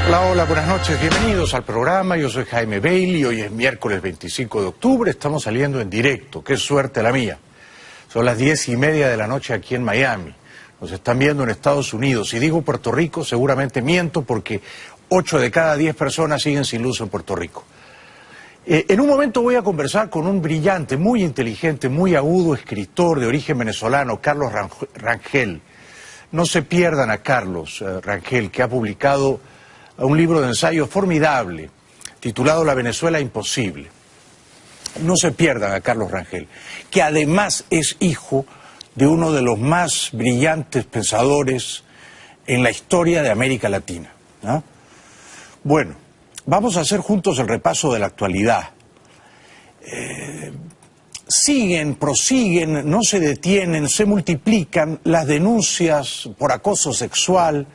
Hola, hola, buenas noches, bienvenidos al programa. Yo soy Jaime Bailey, hoy es miércoles 25 de octubre, estamos saliendo en directo, qué suerte la mía. Son las 10:30 de la noche aquí en Miami, nos están viendo en Estados Unidos. Si digo Puerto Rico, seguramente miento porque 8 de cada 10 personas siguen sin luz en Puerto Rico. En un momento voy a conversar con un brillante, muy inteligente, muy agudo escritor de origen venezolano, Carlos Rangel. No se pierdan a Carlos Rangel, que ha publicado un libro de ensayo formidable, titulado La Venezuela Imposible. No se pierdan a Carlos Rangel, que además es hijo de uno de los más brillantes pensadores en la historia de América Latina, ¿no? Bueno, vamos a hacer juntos el repaso de la actualidad. Prosiguen, no se detienen, se multiplican las denuncias por acoso sexual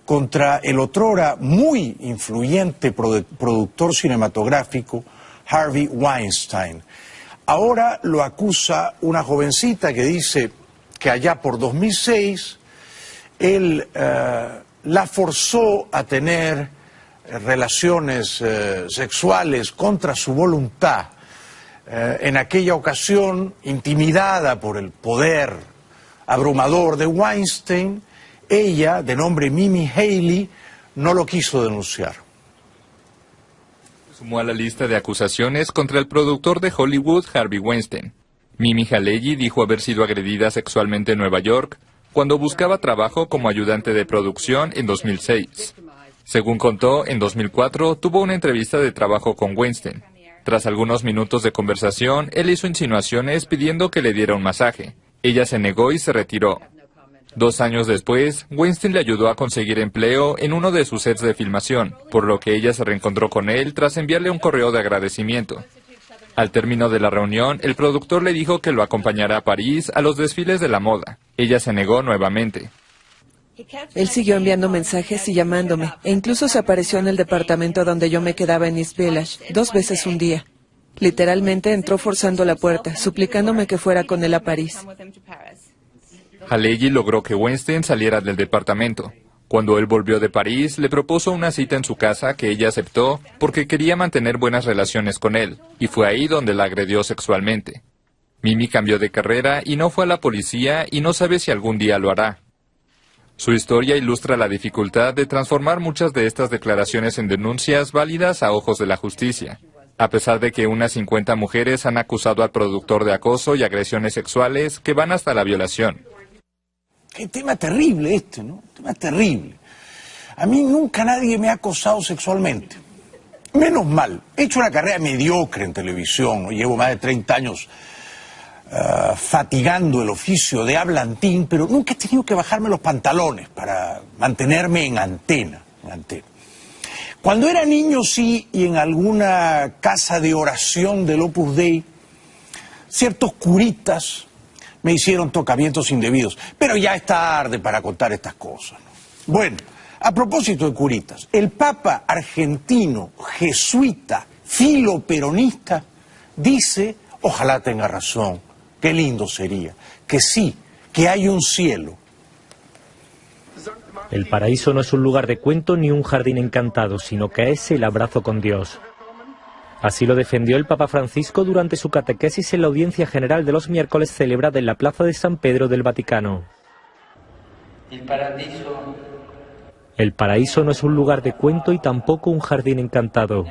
contra el otrora muy influyente productor cinematográfico Harvey Weinstein. Ahora lo acusa una jovencita que dice que allá por 2006 él la forzó a tener relaciones sexuales contra su voluntad. En aquella ocasión, intimidada por el poder abrumador de Weinstein, ella, de nombre Mimi Haley, no lo quiso denunciar. Sumó a la lista de acusaciones contra el productor de Hollywood, Harvey Weinstein. Mimi Haley dijo haber sido agredida sexualmente en Nueva York cuando buscaba trabajo como ayudante de producción en 2006. Según contó, en 2004 tuvo una entrevista de trabajo con Weinstein. Tras algunos minutos de conversación, él hizo insinuaciones pidiendo que le diera un masaje. Ella se negó y se retiró. 2 años después, Weinstein le ayudó a conseguir empleo en uno de sus sets de filmación, por lo que ella se reencontró con él tras enviarle un correo de agradecimiento. Al término de la reunión, el productor le dijo que lo acompañara a París a los desfiles de la moda. Ella se negó nuevamente. Él siguió enviando mensajes y llamándome, e incluso se apareció en el departamento donde yo me quedaba en East Village, 2 veces un día. Literalmente entró forzando la puerta, suplicándome que fuera con él a París. Haley logró que Weinstein saliera del departamento. Cuando él volvió de París, le propuso una cita en su casa que ella aceptó porque quería mantener buenas relaciones con él, y fue ahí donde la agredió sexualmente. Mimi cambió de carrera y no fue a la policía y no sabe si algún día lo hará. Su historia ilustra la dificultad de transformar muchas de estas declaraciones en denuncias válidas a ojos de la justicia. A pesar de que unas 50 mujeres han acusado al productor de acoso y agresiones sexuales que van hasta la violación. Qué tema terrible este, ¿no? Tema terrible. A mí nunca nadie me ha acosado sexualmente. Menos mal. He hecho una carrera mediocre en televisión, ¿no? Llevo más de 30 años fatigando el oficio de hablantín, pero nunca he tenido que bajarme los pantalones para mantenerme en antena. Cuando era niño sí, y en alguna casa de oración del Opus Dei, ciertos curitas me hicieron tocamientos indebidos, pero ya es tarde para contar estas cosas, ¿no? Bueno, a propósito de curitas, el Papa argentino, jesuita, filoperonista, dice, ojalá tenga razón, qué lindo sería, que sí, que hay un cielo. El paraíso no es un lugar de cuento ni un jardín encantado, sino que es el abrazo con Dios. Así lo defendió el Papa Francisco durante su catequesis en la audiencia general de los miércoles celebrada en la Plaza de San Pedro del Vaticano. El paraíso no es un lugar de cuento y tampoco un jardín encantado.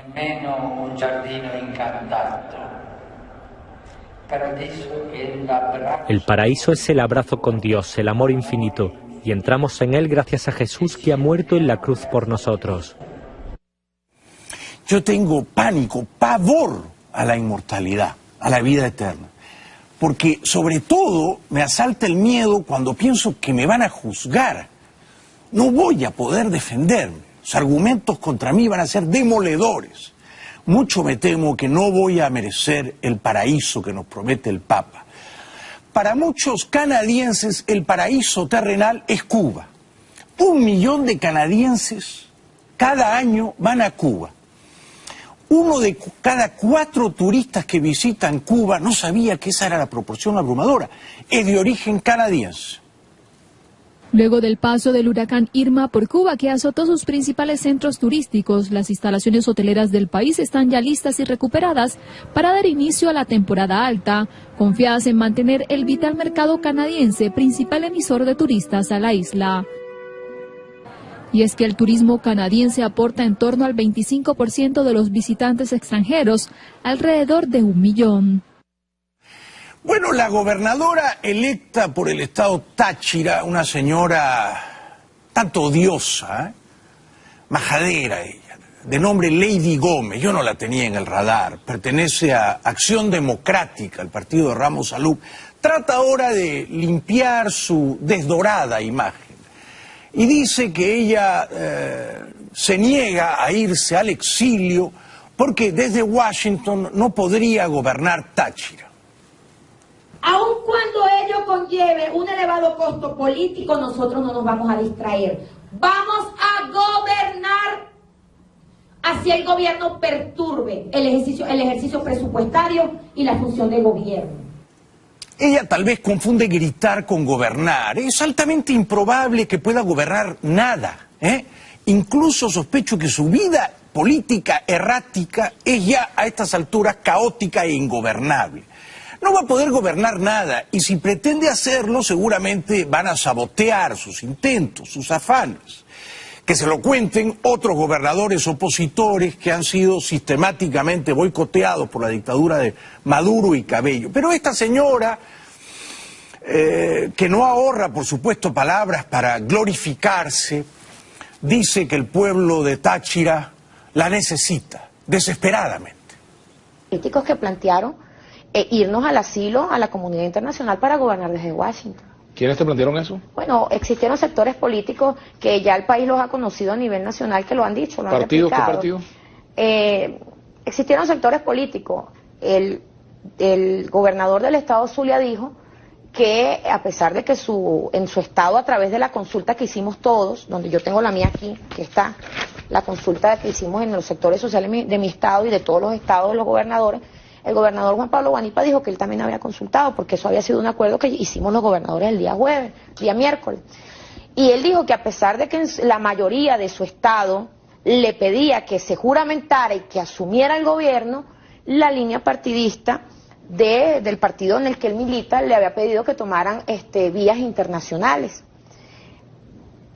El paraíso es el abrazo con Dios, el amor infinito, y entramos en él gracias a Jesús que ha muerto en la cruz por nosotros. Yo tengo pánico, pavor a la inmortalidad, a la vida eterna, porque sobre todo me asalta el miedo cuando pienso que me van a juzgar. No voy a poder defenderme, los argumentos contra mí van a ser demoledores. Mucho me temo que no voy a merecer el paraíso que nos promete el Papa. Para muchos canadienses el paraíso terrenal es Cuba. 1 millón de canadienses cada año van a Cuba. 1 de cada 4 turistas que visitan Cuba, no sabía que esa era la proporción abrumadora, es de origen canadiense. Luego del paso del huracán Irma por Cuba, que azotó sus principales centros turísticos, las instalaciones hoteleras del país están ya listas y recuperadas para dar inicio a la temporada alta, confiadas en mantener el vital mercado canadiense, principal emisor de turistas a la isla. Y es que el turismo canadiense aporta en torno al 25% de los visitantes extranjeros, alrededor de 1 millón. Bueno, la gobernadora electa por el estado Táchira, una señora tanto odiosa, majadera ella, de nombre Lady Gómez, yo no la tenía en el radar, pertenece a Acción Democrática, el partido de Ramos Salub, trata ahora de limpiar su desdorada imagen y dice que ella se niega a irse al exilio porque desde Washington no podría gobernar Táchira. Aun cuando ello conlleve un elevado costo político, nosotros no nos vamos a distraer. Vamos a gobernar hacia el gobierno perturbe el ejercicio presupuestario y la función de gobierno. Ella tal vez confunde gritar con gobernar. Es altamente improbable que pueda gobernar nada, ¿eh? Incluso sospecho que su vida política errática es ya a estas alturas caótica e ingobernable. No va a poder gobernar nada y si pretende hacerlo seguramente van a sabotear sus intentos, sus afanes. Que se lo cuenten otros gobernadores opositores que han sido sistemáticamente boicoteados por la dictadura de Maduro y Cabello. Pero esta señora, que no ahorra por supuesto palabras para glorificarse, dice que el pueblo de Táchira la necesita desesperadamente. Políticos que plantearon irnos al asilo a la comunidad internacional para gobernar desde Washington. ¿Quiénes te plantearon eso? Bueno, existieron sectores políticos que ya el país los ha conocido a nivel nacional que lo han dicho, lo han ¿Partidos? ¿Qué replicado. partidos? Existieron sectores políticos. El gobernador del estado Zulia dijo que a pesar de que en su estado, a través de la consulta que hicimos todos, donde yo tengo la mía aquí, que está la consulta que hicimos en los sectores sociales de mi estado y de todos los estados de los gobernadores, el gobernador Juan Pablo Guanipa dijo que él también había consultado, porque eso había sido un acuerdo que hicimos los gobernadores el día jueves, día miércoles. Y él dijo que a pesar de que la mayoría de su estado le pedía que se juramentara y que asumiera el gobierno, la línea partidista del partido en el que él milita le había pedido que tomaran vías internacionales.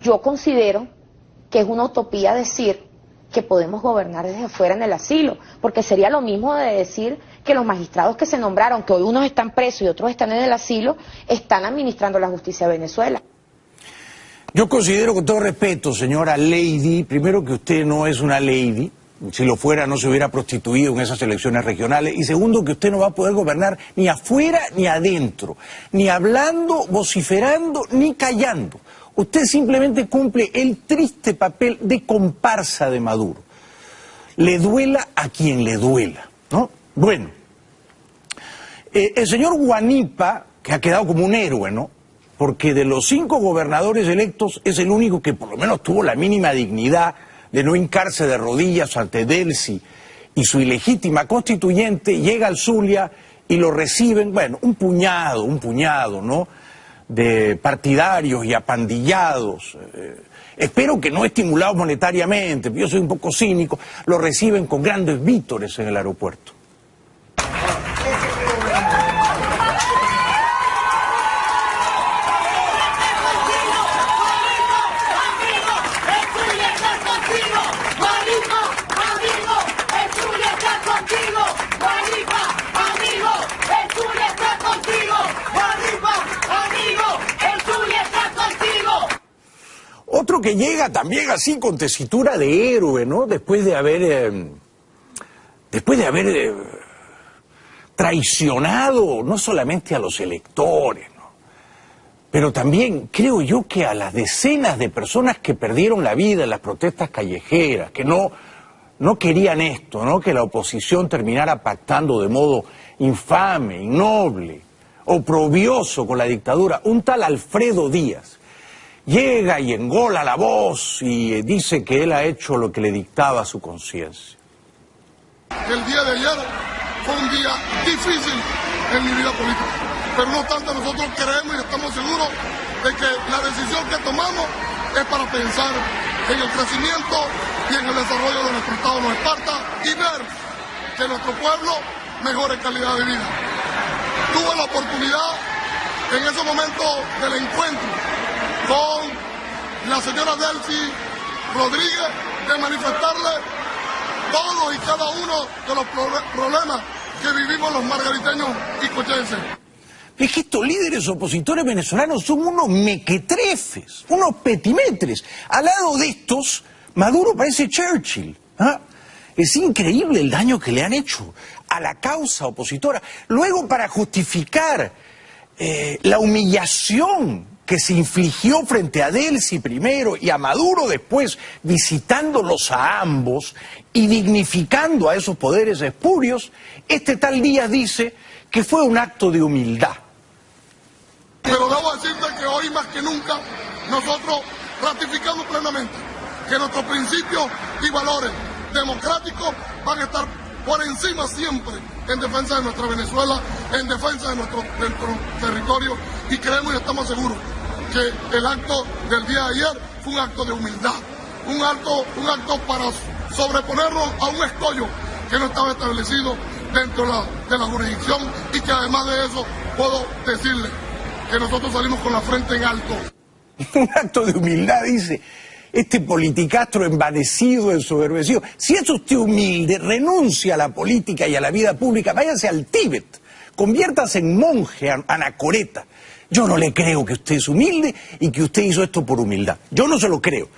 Yo considero que es una utopía decir que podemos gobernar desde afuera en el asilo, porque sería lo mismo de decir que los magistrados que se nombraron, que hoy unos están presos y otros están en el asilo, están administrando la justicia de Venezuela. Yo considero, con todo respeto, señora Lady, primero que usted no es una lady, si lo fuera no se hubiera prostituido en esas elecciones regionales, y segundo que usted no va a poder gobernar ni afuera ni adentro, ni hablando, vociferando, ni callando. Usted simplemente cumple el triste papel de comparsa de Maduro. Le duela a quien le duela, ¿no? Bueno, el señor Guanipa, que ha quedado como un héroe, ¿no? Porque de los 5 gobernadores electos es el único que por lo menos tuvo la mínima dignidad de no hincarse de rodillas ante Delcy y su ilegítima constituyente, llega al Zulia y lo reciben, bueno, un puñado, ¿no?, de partidarios y apandillados, espero que no estimulados monetariamente, yo soy un poco cínico, lo reciben con grandes vítores en el aeropuerto. Otro que llega también así con tesitura de héroe, ¿no? Después de haber traicionado no solamente a los electores, ¿no?, pero también creo yo que a las decenas de personas que perdieron la vida en las protestas callejeras, que no querían esto, ¿no?, que la oposición terminara pactando de modo infame, innoble, oprobioso con la dictadura. Un tal Alfredo Díaz llega y engola la voz y dice que él ha hecho lo que le dictaba su conciencia. El día de ayer fue un día difícil en mi vida política, pero no obstante nosotros creemos y estamos seguros de que la decisión que tomamos es para pensar en el crecimiento y en el desarrollo de nuestro Estado Nueva Esparta y ver que nuestro pueblo mejore calidad de vida. Tuve la oportunidad en ese momento del encuentro con la señora Delcy Rodríguez de manifestarle todos y cada uno de los problemas que vivimos los margariteños y cochenses. Es que estos líderes opositores venezolanos son unos mequetrefes, unos petimetres. Al lado de estos, Maduro parece Churchill. ¿Ah? Es increíble el daño que le han hecho a la causa opositora. Luego, para justificar la humillación que se infligió frente a Delcy primero y a Maduro después, visitándolos a ambos y dignificando a esos poderes espurios, este tal Díaz dice que fue un acto de humildad. Pero debo decirte que hoy más que nunca nosotros ratificamos plenamente que nuestros principios y valores democráticos van a estar por encima siempre en defensa de nuestra Venezuela, en defensa de nuestro territorio, y creemos y estamos seguros que el acto del día de ayer fue un acto de humildad, un acto para sobreponernos a un escollo que no estaba establecido dentro de la jurisdicción, y que además de eso puedo decirle que nosotros salimos con la frente en alto. Un acto de humildad, dice este politicastro envanecido, ensoberbecido. Si es usted humilde, renuncia a la política y a la vida pública, váyase al Tíbet, conviértase en monje anacoreta. Yo no le creo que usted es humilde y que usted hizo esto por humildad. Yo no se lo creo.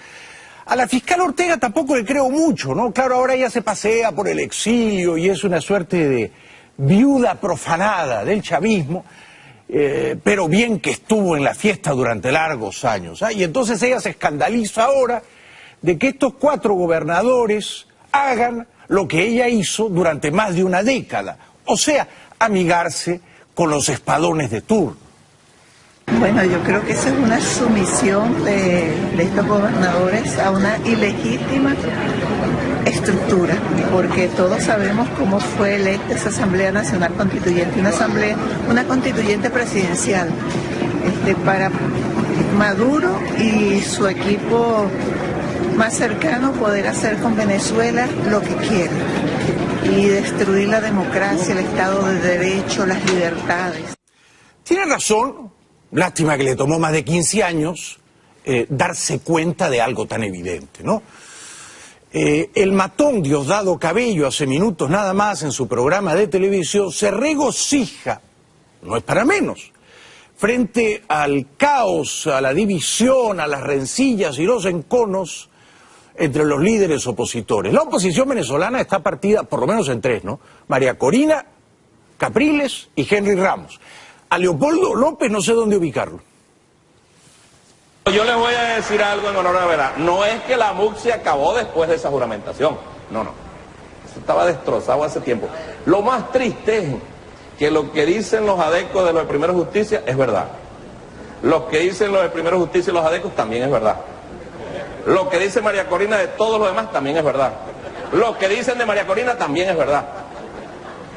A la fiscal Ortega tampoco le creo mucho, ¿no? Claro, ahora ella se pasea por el exilio y es una suerte de viuda profanada del chavismo, pero bien que estuvo en la fiesta durante largos años. Y entonces ella se escandaliza ahora de que estos 4 gobernadores hagan lo que ella hizo durante más de una década, o sea, amigarse con los espadones de turno. Bueno, yo creo que esa es una sumisión de estos gobernadores a una ilegítima estructura, porque todos sabemos cómo fue electa esa Asamblea Nacional Constituyente, una constituyente presidencial, para Maduro y su equipo más cercano poder hacer con Venezuela lo que quieren y destruir la democracia, el Estado de Derecho, las libertades. Tiene razón, lástima que le tomó más de 15 años darse cuenta de algo tan evidente, ¿no? El matón Diosdado Cabello, hace minutos nada más en su programa de televisión, se regocija, no es para menos, frente al caos, a la división, a las rencillas y los enconos entre los líderes opositores. La oposición venezolana está partida por lo menos en 3, ¿no? María Corina, Capriles y Henry Ramos. A Leopoldo López no sé dónde ubicarlo. Yo les voy a decir algo en honor a la verdad. No es que la MUC se acabó después de esa juramentación. No. Eso estaba destrozado hace tiempo. Lo más triste es que lo que dicen los adecos de los de Primero Justicia es verdad. Lo que dicen los de Primero Justicia y los adecos también es verdad. Lo que dice María Corina de todos los demás también es verdad. Lo que dicen de María Corina también es verdad.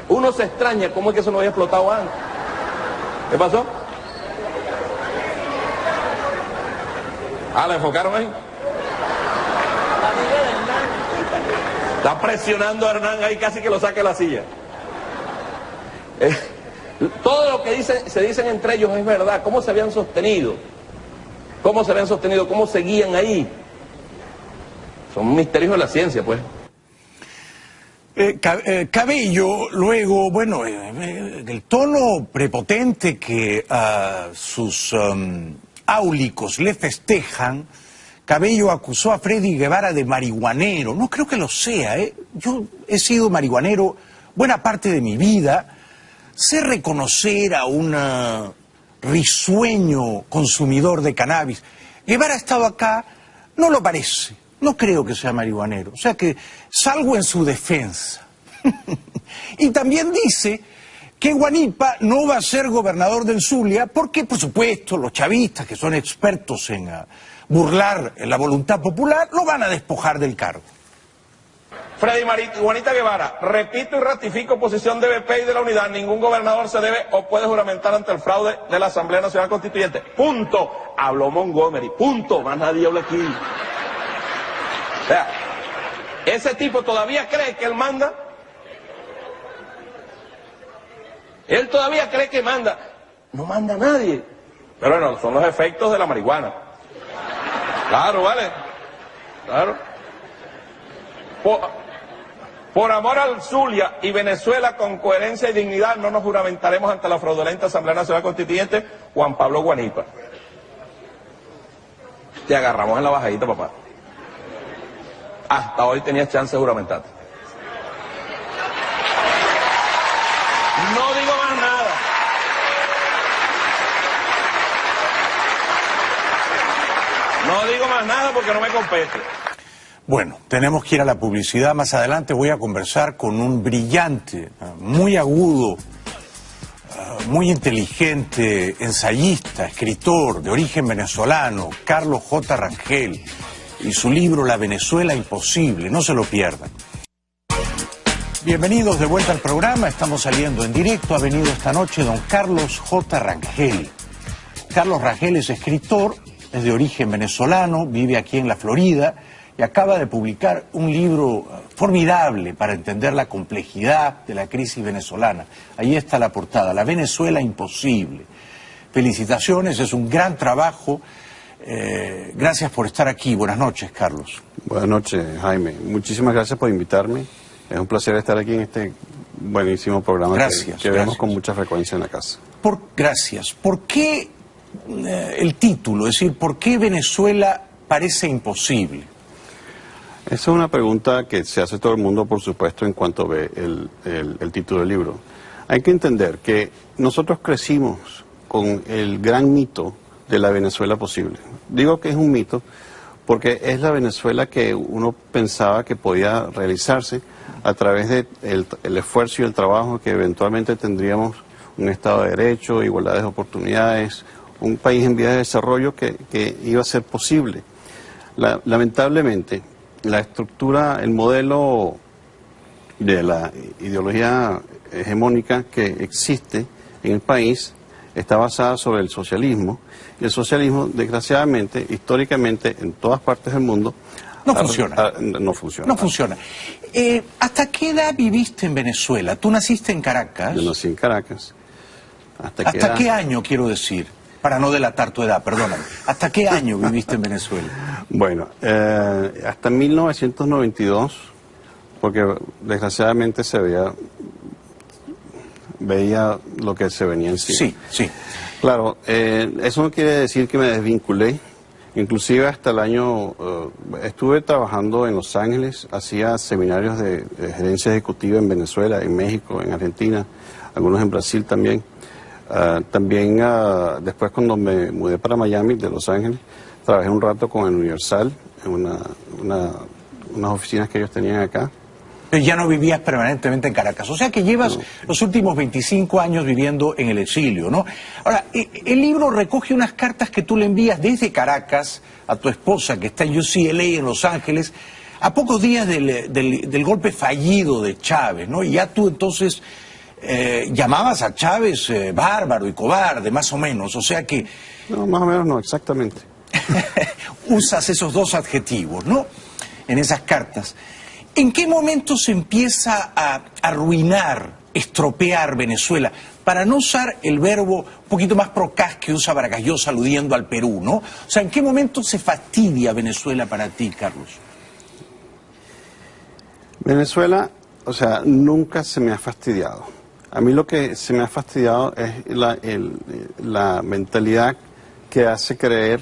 Uno se extraña cómo es que eso no había explotado antes. ¿Qué pasó? ¿La enfocaron ahí? Está presionando a Hernán ahí, casi que lo saque de la silla. Todo lo que se dicen entre ellos es verdad. ¿Cómo se habían sostenido? ¿Cómo seguían ahí? Son misterios de la ciencia, pues. Cabello, luego, bueno, el tono prepotente que sus áulicos le festejan, Cabello acusó a Freddy Guevara de marihuanero. No creo que lo sea, ¿eh? Yo he sido marihuanero buena parte de mi vida. Sé reconocer a un risueño consumidor de cannabis. Guevara ha estado acá, no lo parece. No creo que sea marihuanero. O sea que salgo en su defensa. Y también dice que Guanipa no va a ser gobernador del Zulia porque, por supuesto, los chavistas, que son expertos en burlar la voluntad popular, lo van a despojar del cargo. Freddy Juanita Guevara, repito y ratifico posición de BP y de la unidad. Ningún gobernador se debe o puede juramentar ante el fraude de la Asamblea Nacional Constituyente. Punto. Habló Montgomery. Punto. Más nadie habla aquí. O sea, ese tipo todavía cree que él manda. Él todavía cree que manda. No manda nadie. Pero bueno, son los efectos de la marihuana. Claro, ¿vale? Claro. Por amor al Zulia y Venezuela, con coherencia y dignidad, no nos juramentaremos ante la fraudulenta Asamblea Nacional Constituyente. Juan Pablo Guanipa. Te agarramos en la bajadita, papá. Hasta hoy tenías chance de juramentarte. No digo más nada. No digo más nada porque no me compete. Bueno, tenemos que ir a la publicidad. Más adelante voy a conversar con un brillante, muy agudo, muy inteligente, ensayista, escritor de origen venezolano, Carlos J. Rangel, y su libro La Venezuela Imposible. No se lo pierdan. Bienvenidos de vuelta al programa. Estamos saliendo en directo. Ha venido esta noche don Carlos J. Rangel. Carlos Rangel es escritor, es de origen venezolano, vive aquí en la Florida y acaba de publicar un libro formidable para entender la complejidad de la crisis venezolana. Ahí está la portada, La Venezuela Imposible. Felicitaciones, es un gran trabajo. Gracias por estar aquí. Buenas noches, Carlos. Buenas noches, Jaime. Muchísimas gracias por invitarme. Es un placer estar aquí en este buenísimo programa que vemos con mucha frecuencia en la casa. Gracias. ¿Por qué el título? Es decir, ¿por qué Venezuela parece imposible? Esa es una pregunta que se hace todo el mundo, por supuesto, en cuanto ve el título del libro. Hay que entender que nosotros crecimos con el gran mito de la Venezuela posible. Digo que es un mito porque es la Venezuela que uno pensaba que podía realizarse a través del esfuerzo y el trabajo, que eventualmente tendríamos un Estado de Derecho, igualdad de oportunidades, un país en vías de desarrollo que iba a ser posible. Lamentablemente, la estructura, el modelo de la ideología hegemónica que existe en el país está basada sobre el socialismo, y el socialismo, desgraciadamente, históricamente, en todas partes del mundo, no funciona. No funciona. No funciona. ¿Hasta qué edad viviste en Venezuela? ¿Tú naciste en Caracas? Yo nací en Caracas. ¿Hasta qué año, quiero decir? Para no delatar tu edad, perdóname. ¿Hasta qué año viviste en Venezuela? Bueno, hasta 1992, porque desgraciadamente veía lo que se venía encima. Sí, sí. Claro, eso no quiere decir que me desvinculé. Inclusive hasta el año, estuve trabajando en Los Ángeles, hacía seminarios de gerencia ejecutiva en Venezuela, en México, en Argentina, algunos en Brasil también. También después, cuando me mudé para Miami, de Los Ángeles, trabajé un rato con el Universal, en unas oficinas que ellos tenían acá. Pero ya no vivías permanentemente en Caracas, o sea que llevas los últimos 25 años viviendo en el exilio, ¿no? Ahora, el libro recoge unas cartas que tú le envías desde Caracas a tu esposa, que está en UCLA, en Los Ángeles, a pocos días del golpe fallido de Chávez, ¿no? Y ya tú entonces llamabas a Chávez bárbaro y cobarde, más o menos, o sea que... No, más o menos no, exactamente. Usas esos dos adjetivos, ¿no? En esas cartas. ¿En qué momento se empieza a arruinar, estropear Venezuela? Para no usar el verbo un poquito más procaz que usa Vargas Llosa aludiendo al Perú, ¿no? O sea, ¿en qué momento se fastidia Venezuela para ti, Carlos? Venezuela, o sea, nunca se me ha fastidiado. A mí lo que se me ha fastidiado es la mentalidad que hace creer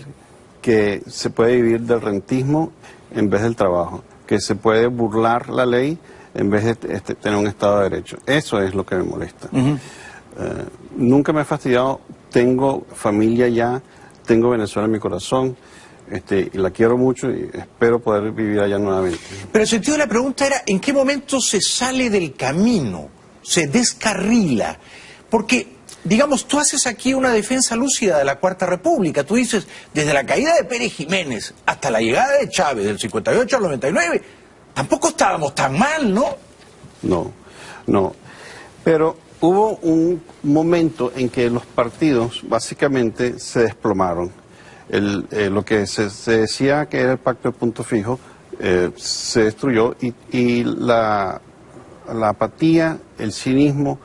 que se puede vivir del rentismo en vez del trabajo, que se puede burlar la ley en vez de tener un Estado de Derecho. Eso es lo que me molesta. Nunca me ha fastidiado, tengo familia ya, tengo Venezuela en mi corazón, y la quiero mucho y espero poder vivir allá nuevamente. Pero el sentido de la pregunta era, ¿en qué momento se sale del camino, se descarrila? Porque, digamos, tú haces aquí una defensa lúcida de la Cuarta República. Tú dices, desde la caída de Pérez Jiménez hasta la llegada de Chávez, del 58 al 99, tampoco estábamos tan mal, ¿no? No. Pero hubo un momento en que los partidos básicamente se desplomaron. Lo que se decía que era el pacto de punto fijo se destruyó y la apatía, el cinismo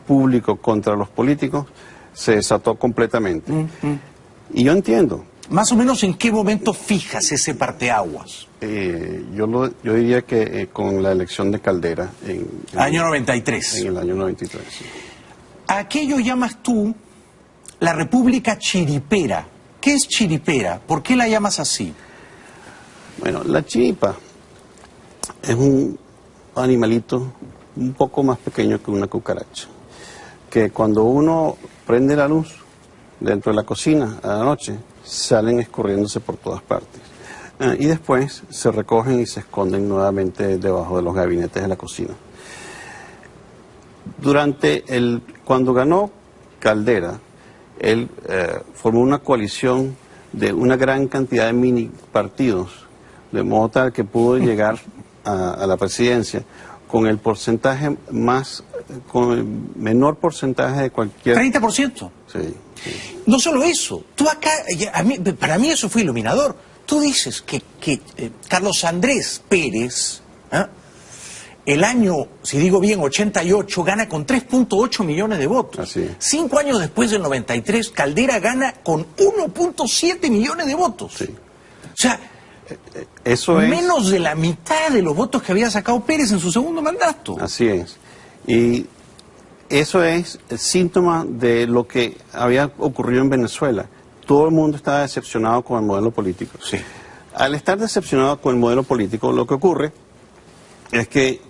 público contra los políticos se desató completamente. Y yo entiendo. Más o menos, ¿en qué momento fijas ese parteaguas? Yo diría que con la elección de Caldera. Año 93. En el año 93, sí. ¿A aquello llamas tú la República Chiripera? ¿Qué es chiripera? ¿Por qué la llamas así? Bueno, la chiripa es un animalito un poco más pequeño que una cucaracha, que cuando uno prende la luz dentro de la cocina a la noche, salen escurriéndose por todas partes. Y después se recogen y se esconden nuevamente debajo de los gabinetes de la cocina. Cuando ganó Caldera, él formó una coalición de una gran cantidad de mini partidos, de modo tal que pudo llegar a la presidencia con el porcentaje con el menor porcentaje de cualquier... ¿30%? Sí. No solo eso, tú acá, para mí eso fue iluminador. Tú dices que Carlos Andrés Pérez, el año, si digo bien, 88, gana con 3.8 millones de votos. Así es. 5 años después del 93, Caldera gana con 1.7 millones de votos. Sí. O sea, eso es menos de la mitad de los votos que había sacado Pérez en su segundo mandato. Así es. Y eso es el síntoma de lo que había ocurrido en Venezuela. Todo el mundo estaba decepcionado con el modelo político. Sí. Al estar decepcionado con el modelo político, lo que ocurre es que,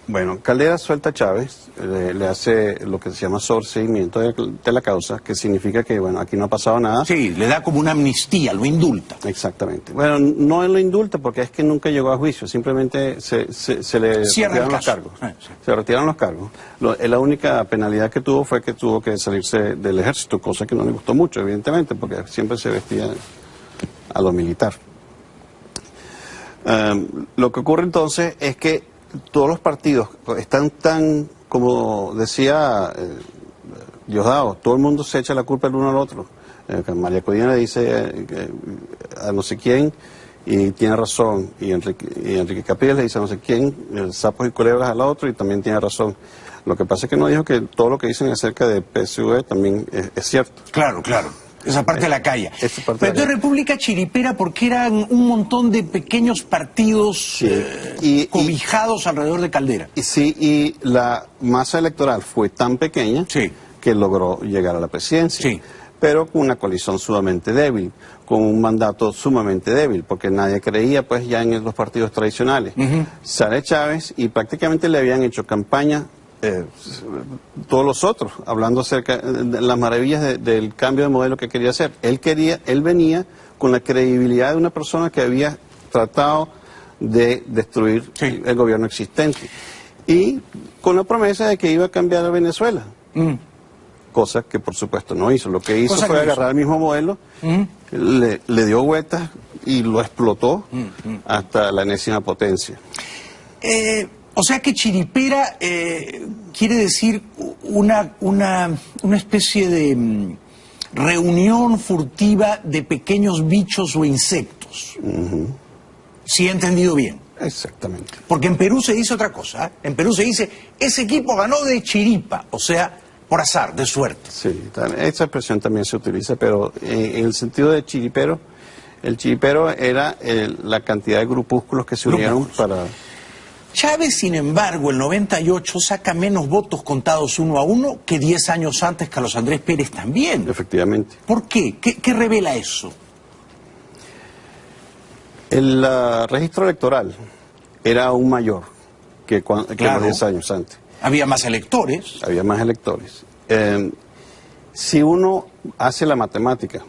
bueno, Caldera suelta a Chávez, le hace lo que se llama sobreseimiento de la causa, que significa que, bueno, aquí no ha pasado nada. Sí, le da como una amnistía, lo indulta. Exactamente. Bueno, no lo indulta porque es que nunca llegó a juicio, simplemente se le retiraron los cargos. Sí. Se retiraron los cargos. La única penalidad que tuvo fue que tuvo que salirse del ejército, cosa que no le gustó mucho, evidentemente, porque siempre se vestía a lo militar. Lo que ocurre entonces es que todos los partidos están tan, como decía Diosdado, todo el mundo se echa la culpa el uno al otro. María Codina le dice a no sé quién y tiene razón, y Enrique Capriles le dice a no sé quién, sapos y culebras al otro y también tiene razón. Lo que pasa es que no dijo que todo lo que dicen acerca de PSV también es cierto. Claro. Esa parte de la calle. Pero entonces República Chiripera porque eran un montón de pequeños partidos cobijados alrededor de Caldera. Y la masa electoral fue tan pequeña que logró llegar a la presidencia. Sí. Pero con una coalición sumamente débil, con un mandato sumamente débil, porque nadie creía pues ya en los partidos tradicionales. Sale Chávez y prácticamente le habían hecho campaña todos los otros, hablando acerca de las maravillas del cambio de modelo que quería hacer. Él venía con la credibilidad de una persona que había tratado de destruir el gobierno existente y con la promesa de que iba a cambiar a Venezuela. Cosa que por supuesto no hizo. Lo que hizo fue agarrar el mismo modelo, le dio vueltas y lo explotó hasta la enésima potencia. O sea que chiripera quiere decir una especie de reunión furtiva de pequeños bichos o insectos. ¿Sí he entendido bien? Exactamente. Porque en Perú se dice otra cosa. ¿Eh? En Perú se dice, ese equipo ganó de chiripa, o sea, por azar, de suerte. Sí, esa expresión también se utiliza, pero en el sentido de chiripero, el chiripero era la cantidad de grupúsculos que se unieron para... Chávez, sin embargo, el 98 saca menos votos contados 1 a 1 que 10 años antes Carlos Andrés Pérez también. Efectivamente. ¿Por qué? ¿Qué revela eso? El registro electoral era aún mayor que los 10 años antes. Había más electores. Había más electores. Si uno hace la matemática,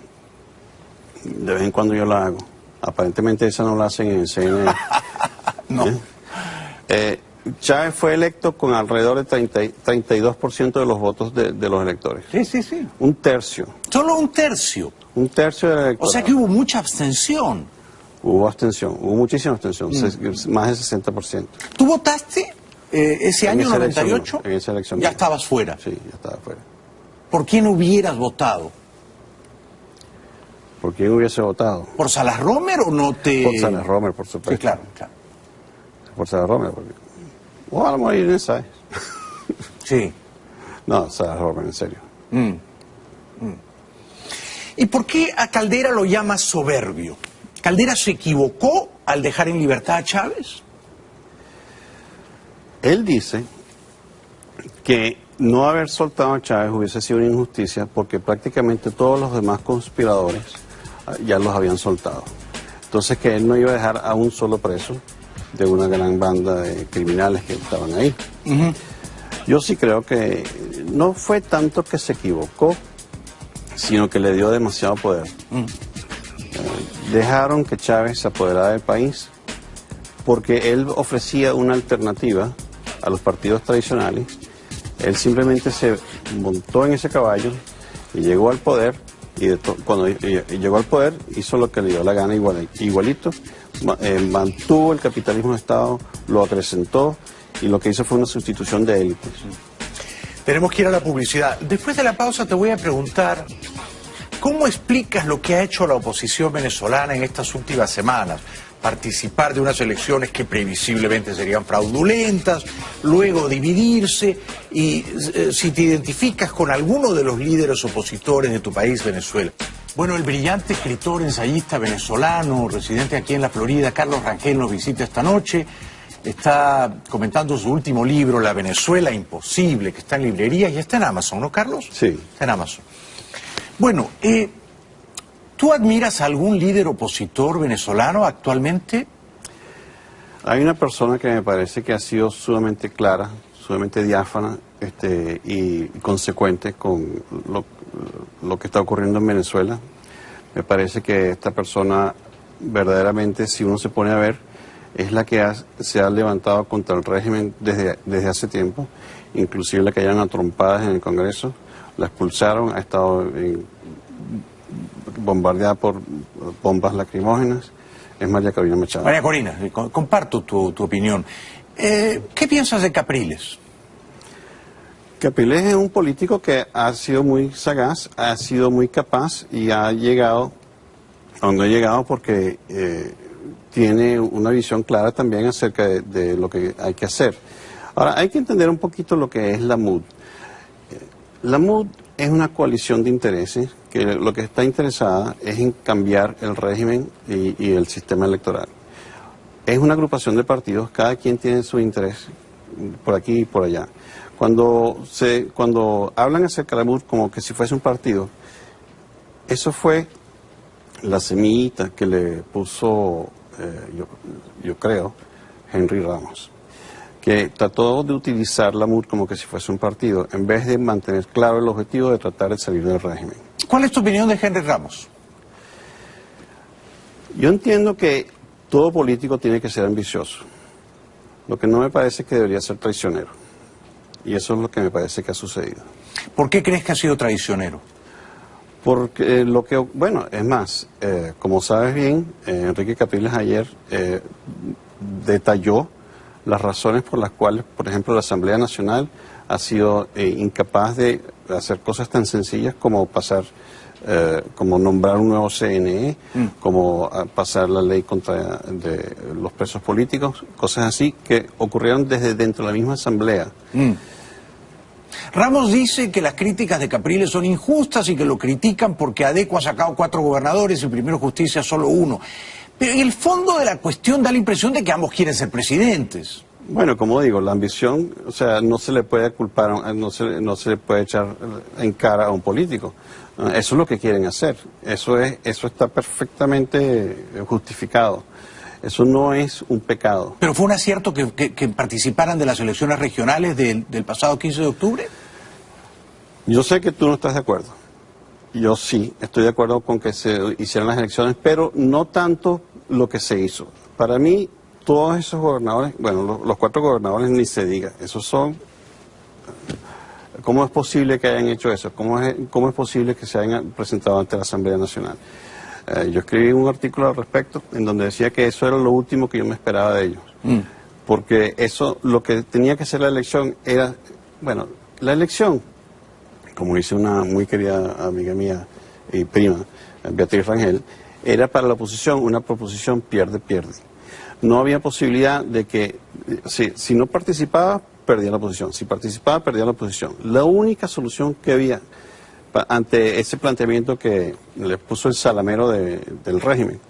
de vez en cuando yo la hago, aparentemente esa no la hacen en el CNN. No. Chávez fue electo con alrededor de 32% de los votos de los electores. Sí. Un tercio. Solo un tercio. Un tercio del electorado. O sea que hubo mucha abstención. Hubo abstención, hubo muchísima abstención, más del 60%. ¿Tú votaste ese año 98? En esa elección. Ya estabas fuera. Sí, ya estaba fuera. ¿Por quién hubieras votado? ¿Por quién hubiese votado? ¿Por Salas Romer o no te...? Por Salas Romer, por supuesto. Sí, claro, claro. Por Salas Romer, porque... O a lo mejor Irene Sáez. Sí. No, Salas Romer, en serio. ¿Y por qué a Caldera lo llamas soberbio? ¿Caldera se equivocó al dejar en libertad a Chávez? Él dice que no haber soltado a Chávez hubiese sido una injusticia porque prácticamente todos los demás conspiradores ya los habían soltado. Entonces que él no iba a dejar a un solo preso de una gran banda de criminales que estaban ahí. Yo sí creo que no fue tanto que se equivocó, sino que le dio demasiado poder. Dejaron que Chávez se apoderara del país porque él ofrecía una alternativa a los partidos tradicionales. Él simplemente se montó en ese caballo y llegó al poder, y cuando llegó al poder hizo lo que le dio la gana igualito, mantuvo el capitalismo de Estado, lo acrecentó y lo que hizo fue una sustitución de élites. Tenemos que ir a la publicidad. Después de la pausa te voy a preguntar, ¿cómo explicas lo que ha hecho la oposición venezolana en estas últimas semanas? Participar de unas elecciones que previsiblemente serían fraudulentas, luego dividirse, y si te identificas con alguno de los líderes opositores de tu país, Venezuela. Bueno, el brillante escritor, ensayista venezolano, residente aquí en la Florida, Carlos Rangel, nos visita esta noche. Está comentando su último libro, La Venezuela Imposible, que está en librerías y está en Amazon, ¿no, Carlos? Sí. Está en Amazon. Bueno, ¿tú admiras a algún líder opositor venezolano actualmente? Hay una persona que me parece que ha sido sumamente clara, sumamente diáfana y consecuente con lo que está ocurriendo en Venezuela. Me parece que esta persona verdaderamente, si uno se pone a ver, es la que se ha levantado contra el régimen desde hace tiempo, inclusive la cayeron a trompadas en el Congreso, la expulsaron, ha estado bombardeada por bombas lacrimógenas. Es María Corina Machado. María Corina, comparto tu opinión. ¿Qué piensas de Capriles? Capriles es un político que ha sido muy sagaz, ha sido muy capaz y ha llegado a donde ha llegado porque tiene una visión clara también acerca de lo que hay que hacer. Ahora, hay que entender un poquito lo que es la MUD. La MUD es una coalición de intereses que lo que está interesada es en cambiar el régimen y el sistema electoral. Es una agrupación de partidos, cada quien tiene su interés por aquí y por allá. Cuando hablan acerca de la MUD como que si fuese un partido, eso fue la semillita que le puso, yo creo, Henry Ramos, que trató de utilizar la MUD como que si fuese un partido, en vez de mantener claro el objetivo de tratar de salir del régimen. ¿Cuál es tu opinión de Henry Ramos? Yo entiendo que todo político tiene que ser ambicioso. Lo que no me parece es que debería ser traicionero. Y eso es lo que me parece que ha sucedido. ¿Por qué crees que ha sido traicionero? Porque bueno, es más, como sabes bien, Enrique Capriles ayer detalló las razones por las cuales, por ejemplo, la Asamblea Nacional ha sido incapaz de hacer cosas tan sencillas como como nombrar un nuevo CNE, como pasar la ley contra los presos políticos, cosas así que ocurrieron desde dentro de la misma Asamblea. Ramos dice que las críticas de Capriles son injustas y que lo critican porque Adeco ha sacado 4 gobernadores y Primero Justicia solo 1. Pero en el fondo de la cuestión da la impresión de que ambos quieren ser presidentes. Bueno, como digo, la ambición, o sea, no se le puede culpar, no se le puede echar en cara a un político. Eso es lo que quieren hacer. Eso está perfectamente justificado. Eso no es un pecado. ¿Pero fue un acierto que participaran de las elecciones regionales del pasado 15 de octubre? Yo sé que tú no estás de acuerdo. Yo sí, estoy de acuerdo con que se hicieran las elecciones, pero no tanto lo que se hizo. Para mí, todos esos gobernadores, bueno, los 4 gobernadores ni se diga, esos son... ¿Cómo es posible que hayan hecho eso? ¿Cómo es posible que se hayan presentado ante la Asamblea Nacional? Yo escribí un artículo al respecto en donde decía que eso era lo último que yo me esperaba de ellos. Porque eso, lo que tenía que hacer la elección era, bueno, la elección, como dice una muy querida amiga mía y prima, Beatriz Rangel, era para la oposición una proposición pierde-pierde. No había posibilidad de que, si no participaba, perdía la oposición. Si participaba, perdía la oposición. La única solución que había ante ese planteamiento que le puso el salamero del régimen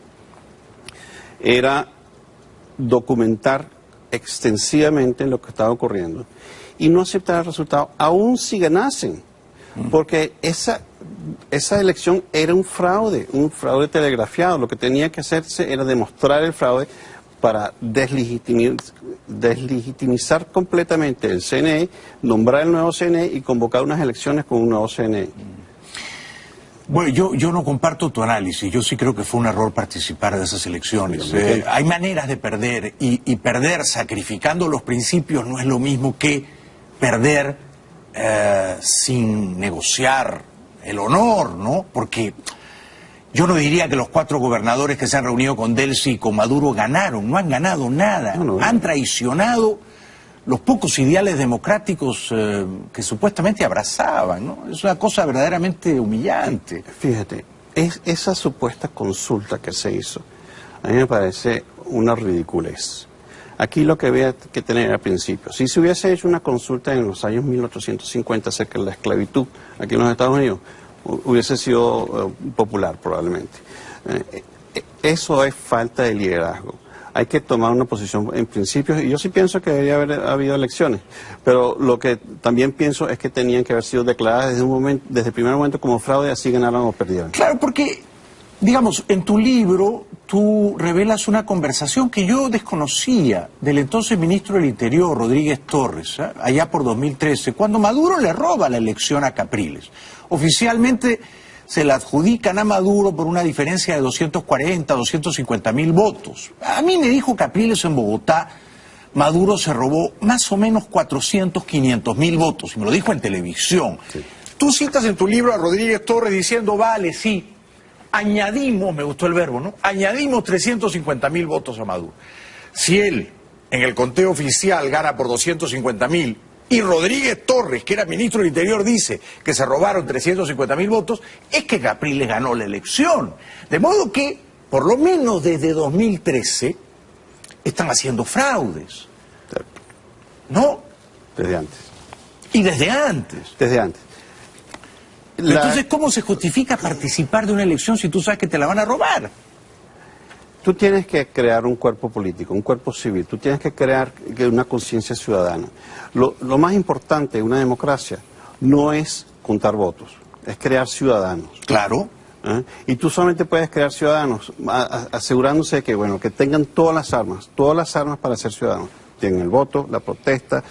era documentar extensivamente lo que estaba ocurriendo y no aceptar el resultado, aun si ganasen, porque esa elección era un fraude telegrafiado. Lo que tenía que hacerse era demostrar el fraude para deslegitimizar completamente el CNE, nombrar el nuevo CNE y convocar unas elecciones con un nuevo CNE. Bueno, yo no comparto tu análisis. Yo sí creo que fue un error participar de esas elecciones. Hay maneras de perder y perder sacrificando los principios no es lo mismo que perder sin negociar el honor, ¿no? Porque yo no diría que los 4 gobernadores que se han reunido con Delcy y con Maduro ganaron, no han ganado nada, han traicionado los pocos ideales democráticos que supuestamente abrazaban, ¿no? Es una cosa verdaderamente humillante. Fíjate, esa supuesta consulta que se hizo, a mí me parece una ridiculez. Aquí lo que había que tener al principio, si se hubiese hecho una consulta en los años 1850 acerca de la esclavitud aquí en los Estados Unidos, hubiese sido popular probablemente. Eso es falta de liderazgo. Hay que tomar una posición en principios, y yo sí pienso que debería haber habido elecciones, pero lo que también pienso es que tenían que haber sido declaradas desde el primer momento como fraude, así ganaron o perdieron. Claro, porque, digamos, en tu libro tú revelas una conversación que yo desconocía del entonces ministro del Interior, Rodríguez Torres, allá por 2013, cuando Maduro le roba la elección a Capriles. Oficialmente se la adjudican a Maduro por una diferencia de 240, 250 mil votos. A mí me dijo Capriles en Bogotá, Maduro se robó más o menos 400, 500 mil votos, y me lo dijo en televisión. Sí. Tú citas en tu libro a Rodríguez Torres diciendo, vale, sí, añadimos, me gustó el verbo, ¿no? Añadimos 350 mil votos a Maduro. Si él, en el conteo oficial, gana por 250 mil, y Rodríguez Torres, que era ministro del Interior, dice que se robaron 350 mil votos, es que Capriles ganó la elección. De modo que, por lo menos desde 2013, están haciendo fraudes. ¿No? Desde antes. Y desde antes. Desde antes. Entonces, ¿cómo se justifica participar de una elección si tú sabes que te la van a robar? Tú tienes que crear un cuerpo político, un cuerpo civil, tú tienes que crear una conciencia ciudadana. Lo más importante de una democracia no es contar votos, es crear ciudadanos. Claro. Y tú solamente puedes crear ciudadanos asegurándose de que, bueno, que tengan todas las armas para ser ciudadanos. Tienen el voto, la protesta,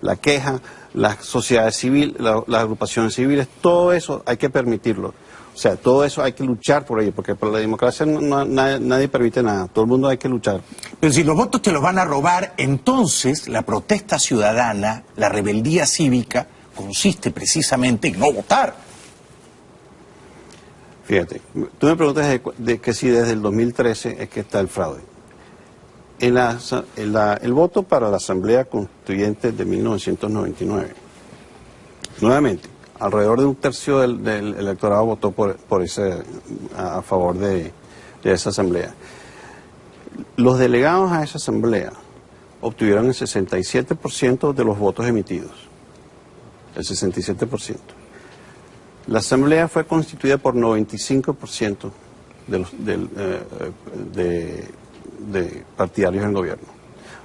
la queja, la sociedad civil, las agrupaciones civiles, todo eso hay que permitirlo. O sea, todo eso hay que luchar por ello, porque por la democracia nadie permite nada, todo el mundo hay que luchar. Pero si los votos te los van a robar, entonces la protesta ciudadana, la rebeldía cívica, consiste precisamente en no votar. Fíjate, tú me preguntas de que si desde el 2013 es que está el fraude. El voto para la Asamblea Constituyente de 1999, nuevamente, alrededor de un tercio del electorado votó a favor de esa asamblea. Los delegados a esa asamblea obtuvieron el 67% de los votos emitidos. El 67%. La asamblea fue constituida por 95% de partidarios en gobierno.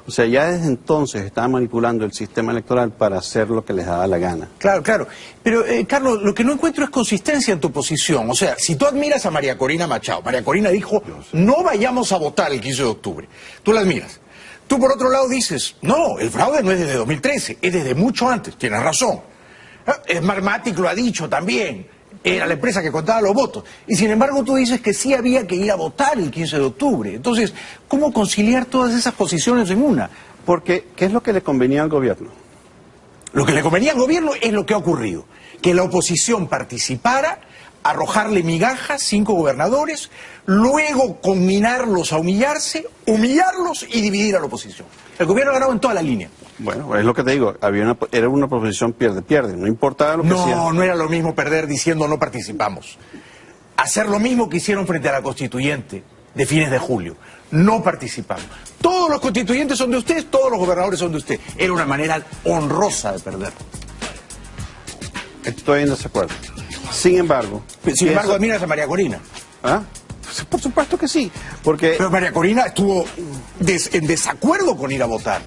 O sea, ya desde entonces estaban manipulando el sistema electoral para hacer lo que les daba la gana. Claro, claro. Pero, Carlos, lo que no encuentro es consistencia en tu posición. O sea, si tú admiras a María Corina Machado, María Corina dijo, no vayamos a votar el 15 de octubre. Tú la admiras. Tú, por otro lado, dices, no, el fraude no es desde 2013, es desde mucho antes. Tienes razón. Smartmatic lo ha dicho también. Era la empresa que contaba los votos. Y sin embargo tú dices que sí había que ir a votar el 15 de octubre. Entonces, ¿cómo conciliar todas esas posiciones en una? Porque, ¿qué es lo que le convenía al gobierno? Lo que le convenía al gobierno es lo que ha ocurrido. Que la oposición participara arrojarle migajas, 5 gobernadores, luego conminarlos a humillarse, humillarlos y dividir a la oposición. El gobierno ganó en toda la línea. Bueno, es lo que te digo, era una proposición pierde-pierde, no importaba lo que sea. No era lo mismo perder diciendo no participamos. Hacer lo mismo que hicieron frente a la constituyente de fines de julio. No participamos. Todos los constituyentes son de ustedes, todos los gobernadores son de ustedes. Era una manera honrosa de perder. Estoy en desacuerdo. Sin embargo... admiras a María Corina. ¿Ah? Por supuesto que sí, porque... Pero María Corina estuvo en desacuerdo con ir a votar.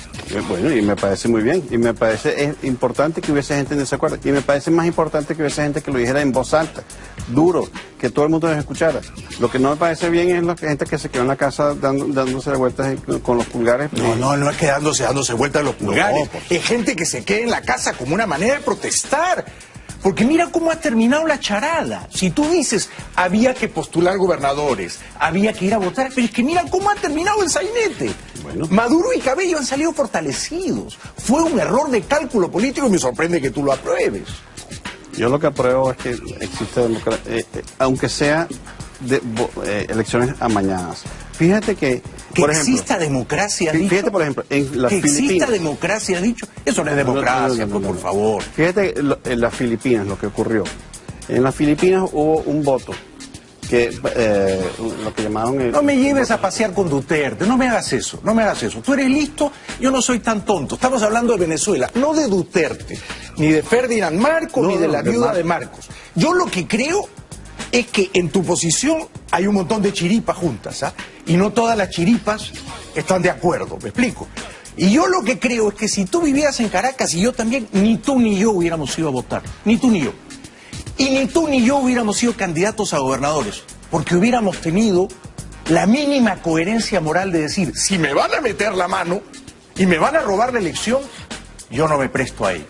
Bueno, y me parece muy bien, y me parece importante que hubiese gente en desacuerdo, y me parece más importante que hubiese gente que lo dijera en voz alta, duro, que todo el mundo les escuchara. Lo que no me parece bien es la gente que se quedó en la casa dándose vueltas con los pulgares. No es quedándose dándose vueltas los pulgares, es gente que se queda en la casa como una manera de protestar. Porque mira cómo ha terminado la charada. Si tú dices, había que postular gobernadores, había que ir a votar, pero es que mira cómo ha terminado el sainete. Bueno. Maduro y Cabello han salido fortalecidos. Fue un error de cálculo político y me sorprende que tú lo apruebes. Yo lo que apruebo es que existe democracia, aunque sea elecciones amañadas. Fíjate que... Que exista democracia, dicho. Fíjate, por ejemplo, en las Filipinas... Que exista democracia, dicho. Eso no es democracia, por favor. Fíjate en las Filipinas lo que ocurrió. En las Filipinas hubo un voto que lo que llamaron... No me lleves a pasear con Duterte, no me hagas eso, no me hagas eso. Tú eres listo, yo no soy tan tonto. Estamos hablando de Venezuela, no de Duterte, ni de Ferdinand Marcos, ni de la viuda de Marcos. Yo lo que creo es que en tu posición hay un montón de chiripas juntas, ¿ah? Y no todas las chiripas están de acuerdo, ¿me explico? Y yo lo que creo es que si tú vivías en Caracas y yo también, ni tú ni yo hubiéramos ido a votar, ni tú ni yo. Y ni tú ni yo hubiéramos sido candidatos a gobernadores, porque hubiéramos tenido la mínima coherencia moral de decir, si me van a meter la mano y me van a robar la elección, yo no me presto a ello.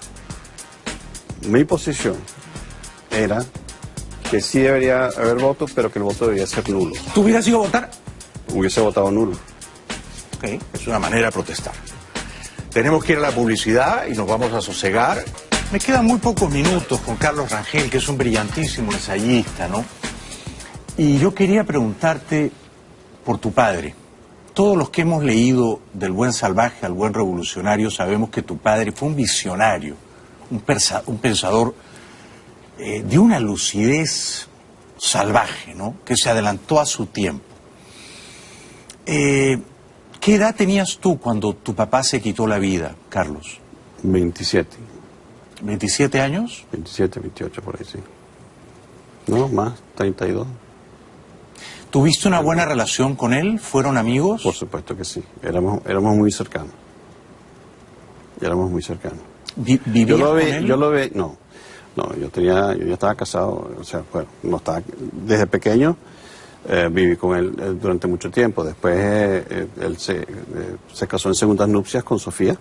Mi posición era que sí debería haber votos, pero que el voto debería ser nulo. ¿Tú hubieras ido a votar? Hubiese votado nulo. Ok, es una manera de protestar. Tenemos que ir a la publicidad y nos vamos a sosegar. Me quedan muy pocos minutos con Carlos Rangel, que es un brillantísimo ensayista, ¿no? Y yo quería preguntarte por tu padre. Todos los que hemos leído del buen salvaje al buen revolucionario sabemos que tu padre fue un visionario, un pensador de una lucidez salvaje, ¿no? Que se adelantó a su tiempo. ¿Qué edad tenías tú cuando tu papá se quitó la vida, Carlos? 27. ¿27 años? 27, 28 por ahí, sí. No, más, 32. ¿Tuviste una buena relación con él? ¿Fueron amigos? Por supuesto que sí. Éramos muy cercanos. Éramos muy cercanos. ¿Vivías con él? Yo lo vi, no, yo ya estaba casado, o sea, bueno, no estaba, desde pequeño viví con él durante mucho tiempo. Después él se casó en segundas nupcias con Sofía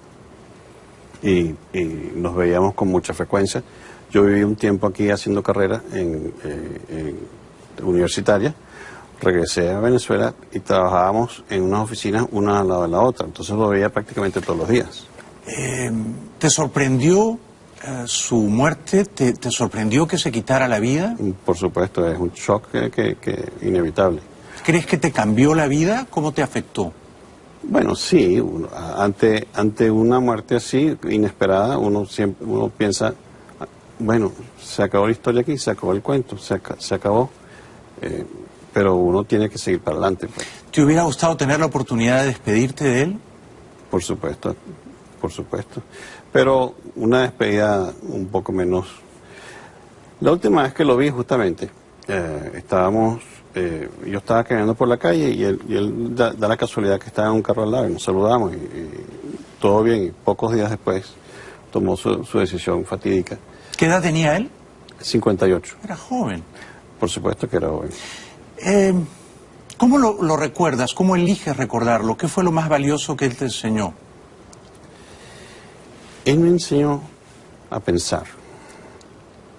y nos veíamos con mucha frecuencia. Yo viví un tiempo aquí haciendo carrera en universitaria. Regresé a Venezuela y trabajábamos en unas oficinas una al lado de la otra, entonces lo veía prácticamente todos los días. ¿Te sorprendió su muerte? ¿Te sorprendió que se quitara la vida? Por supuesto, es un shock que inevitable. ¿Crees que te cambió la vida? ¿Cómo te afectó? Bueno, sí, ante una muerte así, inesperada, uno piensa, bueno, se acabó la historia aquí, se acabó el cuento, se acabó. Pero uno tiene que seguir para adelante. Pues. ¿Te hubiera gustado tener la oportunidad de despedirte de él? Por supuesto, por supuesto. Pero una despedida un poco menos. La última vez que lo vi justamente, yo estaba caminando por la calle y él da la casualidad que estaba en un carro al lado y nos saludamos y todo bien. Y pocos días después tomó su decisión fatídica. ¿Qué edad tenía él? 58. Era joven. Por supuesto que era joven. ¿Cómo lo recuerdas? ¿Cómo eliges recordarlo? ¿Qué fue lo más valioso que él te enseñó? Él me enseñó a pensar.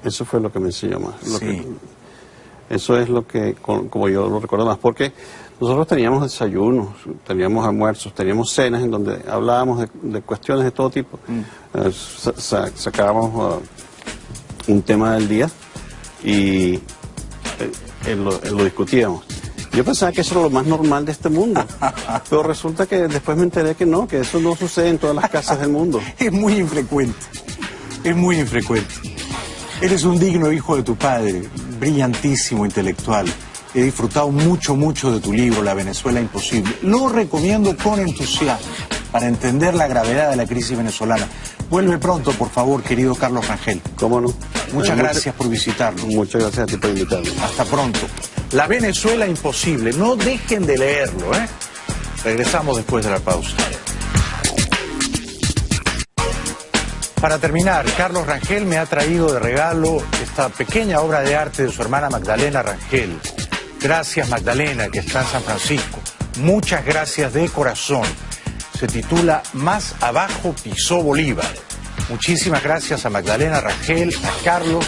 Eso fue lo que me enseñó más. Eso es lo que, como yo lo recuerdo más, porque nosotros teníamos desayunos, teníamos almuerzos, teníamos cenas en donde hablábamos de cuestiones de todo tipo. Sacábamos un tema del día y lo discutíamos. Yo pensaba que eso era lo más normal de este mundo, pero resulta que después me enteré que no, que eso no sucede en todas las casas del mundo. Es muy infrecuente, es muy infrecuente. Eres un digno hijo de tu padre, brillantísimo intelectual. He disfrutado mucho de tu libro, La Venezuela Imposible. Lo recomiendo con entusiasmo para entender la gravedad de la crisis venezolana. Vuelve pronto, por favor, querido Carlos Rangel. ¿Cómo no? Muchas gracias por visitarnos. Muchas gracias a ti por invitarme. Hasta pronto. La Venezuela Imposible. No dejen de leerlo, ¿eh? Regresamos después de la pausa. Para terminar, Carlos Rangel me ha traído de regalo esta pequeña obra de arte de su hermana Magdalena Rangel. Gracias, Magdalena, que está en San Francisco. Muchas gracias de corazón. Se titula Más abajo pisó Bolívar. Muchísimas gracias a Magdalena Rangel, a Carlos.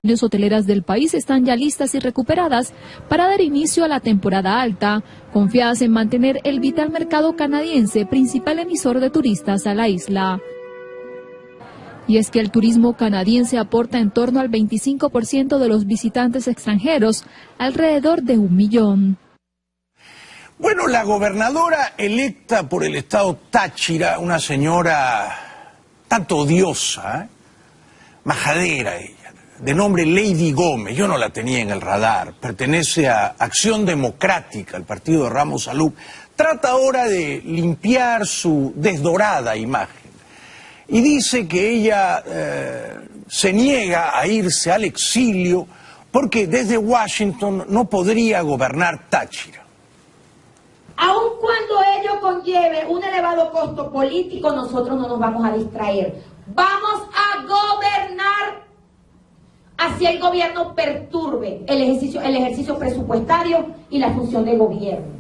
Las hoteleras del país están ya listas y recuperadas para dar inicio a la temporada alta, confiadas en mantener el vital mercado canadiense, principal emisor de turistas a la isla. Y es que el turismo canadiense aporta en torno al 25% de los visitantes extranjeros, alrededor de 1 millón. Bueno, la gobernadora electa por el estado Táchira, una señora tanto odiosa, majadera ella, de nombre Lady Gómez, yo no la tenía en el radar, pertenece a Acción Democrática, el partido de Ramos Salub, trata ahora de limpiar su desdorada imagen y dice que ella se niega a irse al exilio porque desde Washington no podría gobernar Táchira. Aun cuando ello conlleve un elevado costo político, nosotros no nos vamos a distraer. Vamos a gobernar así el gobierno perturbe el ejercicio presupuestario y la función de gobierno.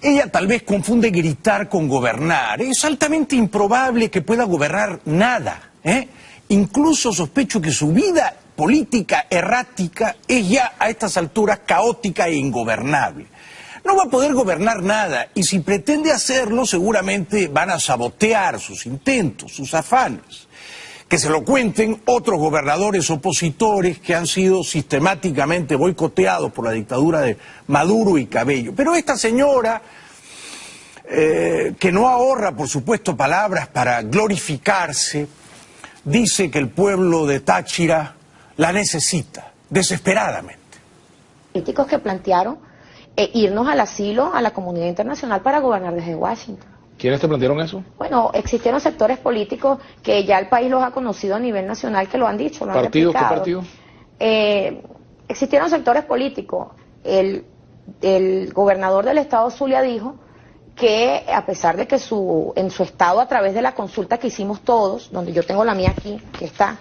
Ella tal vez confunde gritar con gobernar. Es altamente improbable que pueda gobernar nada, ¿eh? Incluso sospecho que su vida política errática es ya a estas alturas caótica e ingobernable. No va a poder gobernar nada y si pretende hacerlo seguramente van a sabotear sus intentos, sus afanes. Que se lo cuenten otros gobernadores opositores que han sido sistemáticamente boicoteados por la dictadura de Maduro y Cabello. Pero esta señora, que no ahorra, por supuesto, palabras para glorificarse, dice que el pueblo de Táchira la necesita, desesperadamente. Políticos que plantearon irnos al asilo a la comunidad internacional para gobernar desde Washington. ¿Quiénes te plantearon eso? Bueno, existieron sectores políticos que ya el país los ha conocido a nivel nacional, que lo han dicho, lo han ¿Partido? ¿Qué replicado. partido? Existieron sectores políticos. El gobernador del estado Zulia dijo que a pesar de que en su estado, a través de la consulta que hicimos todos, donde yo tengo la mía aquí, que está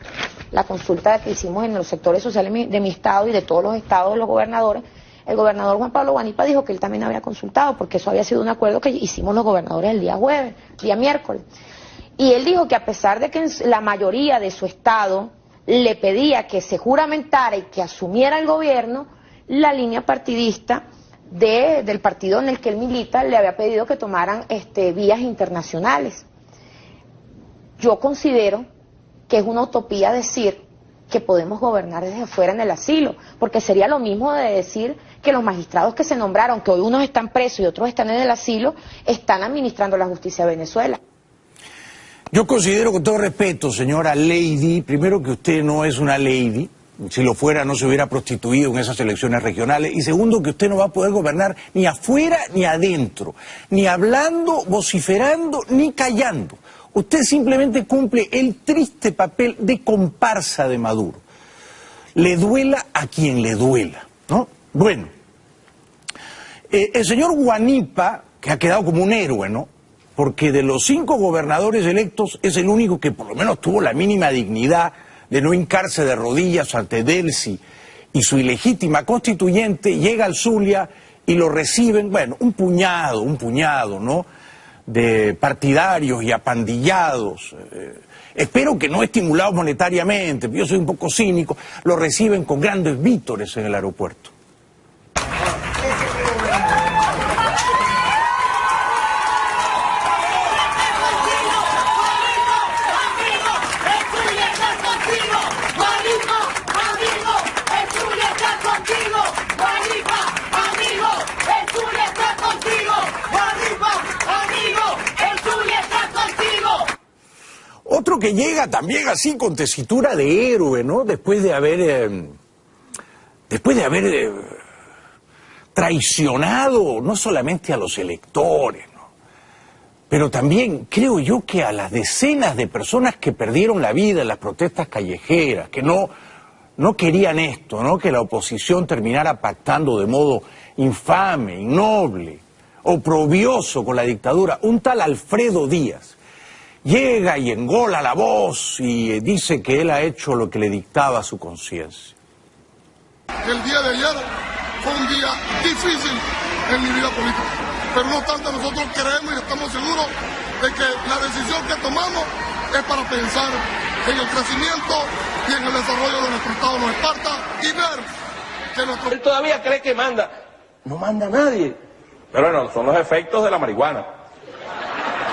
la consulta que hicimos en los sectores sociales de mi estado y de todos los estados de los gobernadores, el gobernador Juan Pablo Guanipa dijo que él también había consultado, porque eso había sido un acuerdo que hicimos los gobernadores el día jueves, día miércoles. Y él dijo que a pesar de que la mayoría de su estado le pedía que se juramentara y que asumiera el gobierno, la línea partidista del partido en el que él milita le había pedido que tomaran vías internacionales. Yo considero que es una utopía decir que podemos gobernar desde fuera en el asilo, porque sería lo mismo de decir que los magistrados que se nombraron, que hoy unos están presos y otros están en el asilo, están administrando la justicia de Venezuela. Yo considero, con todo respeto, señora Lady, primero que usted no es una lady, si lo fuera no se hubiera prostituido en esas elecciones regionales, y segundo que usted no va a poder gobernar ni afuera ni adentro, ni hablando, vociferando, ni callando. Usted simplemente cumple el triste papel de comparsa de Maduro. Le duela a quien le duela, ¿no? Bueno, el señor Guanipa, que ha quedado como un héroe, ¿no? Porque de los 5 gobernadores electos es el único que por lo menos tuvo la mínima dignidad de no hincarse de rodillas ante Delcy y su ilegítima constituyente, llega al Zulia y lo reciben, bueno, un puñado, ¿no?, de partidarios y apandillados, espero que no estimulados monetariamente, yo soy un poco cínico, lo reciben con grandes vítores en el aeropuerto. ¡Contigo! otro que llega también así con tesitura de héroe, ¿no? Después de haber traicionado no solamente a los electores, ¿no? Pero también creo yo que a las decenas de personas que perdieron la vida en las protestas callejeras, que no querían esto, ¿no? Que la oposición terminara pactando de modo infame, innoble, oprobioso con la dictadura. Un tal Alfredo Díaz llega y engola la voz y dice que él ha hecho lo que le dictaba su conciencia. El día de ayer fue un día difícil en mi vida política, pero no obstante nosotros creemos y estamos seguros de que la decisión que tomamos es para pensar en el crecimiento y en el desarrollo de nuestro Estado Nueva Esparta y ver que nuestro... Él todavía cree que manda. No manda nadie. Pero bueno, son los efectos de la marihuana.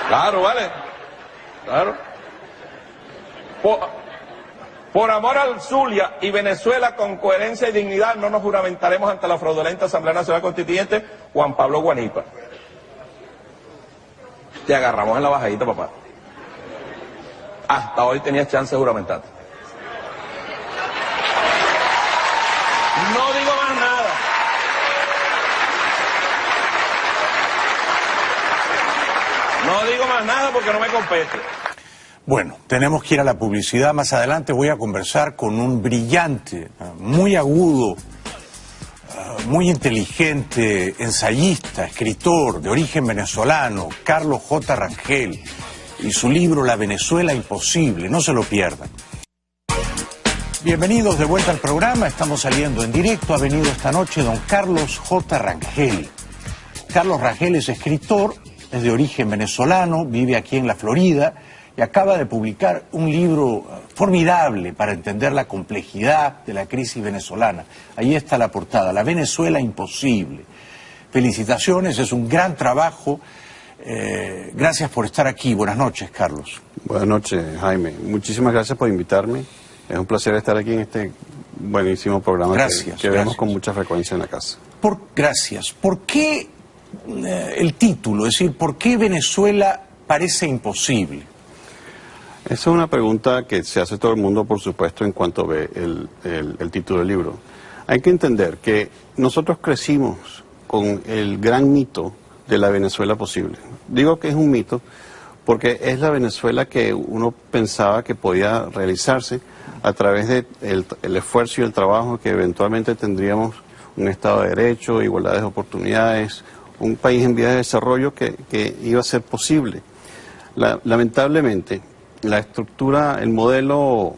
Claro, ¿vale? Claro. Por amor al Zulia y Venezuela con coherencia y dignidad no nos juramentaremos ante la fraudulenta Asamblea Nacional Constituyente Juan Pablo Guanipa. Te agarramos en la bajadita, papá. Hasta hoy tenías chance de juramentarte. No digo más nada. No digo más nada porque no me compete. Bueno, tenemos que ir a la publicidad. Más adelante voy a conversar con un brillante, muy agudo, muy inteligente, ensayista, escritor de origen venezolano, Carlos J. Rangel, y su libro La Venezuela Imposible. No se lo pierdan. Bienvenidos de vuelta al programa. Estamos saliendo en directo. Ha venido esta noche don Carlos J. Rangel. Carlos Rangel es escritor, es de origen venezolano, vive aquí en la Florida y acaba de publicar un libro formidable para entender la complejidad de la crisis venezolana. Ahí está la portada, La Venezuela Imposible. Felicitaciones, es un gran trabajo. Gracias por estar aquí. Buenas noches, Carlos. Buenas noches, Jaime. Muchísimas gracias por invitarme. Es un placer estar aquí en este buenísimo programa que vemos con mucha frecuencia en la casa. Gracias. ¿Por qué el título? Es decir, ¿por qué Venezuela parece imposible? Esa es una pregunta que se hace todo el mundo, por supuesto, en cuanto ve el título del libro. Hay que entender que nosotros crecimos con el gran mito de la Venezuela posible. Digo que es un mito porque es la Venezuela que uno pensaba que podía realizarse a través del esfuerzo y el trabajo, que eventualmente tendríamos un Estado de Derecho, igualdad de oportunidades, un país en vías de desarrollo que iba a ser posible. Lamentablemente, la estructura, el modelo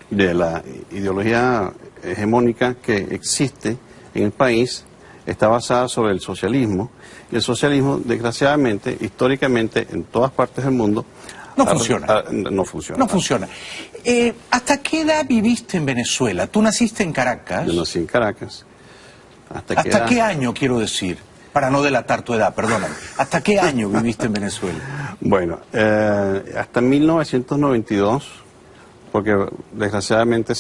de la ideología hegemónica que existe en el país está basada sobre el socialismo, y el socialismo, desgraciadamente, históricamente, en todas partes del mundo, no funciona. No funciona. No funciona. ¿Hasta qué edad viviste en Venezuela? ¿Tú naciste en Caracas? Yo nací en Caracas. ¿Hasta qué año, quiero decir? Para no delatar tu edad, perdóname. ¿Hasta qué año viviste en Venezuela? Bueno, hasta 1992, porque desgraciadamente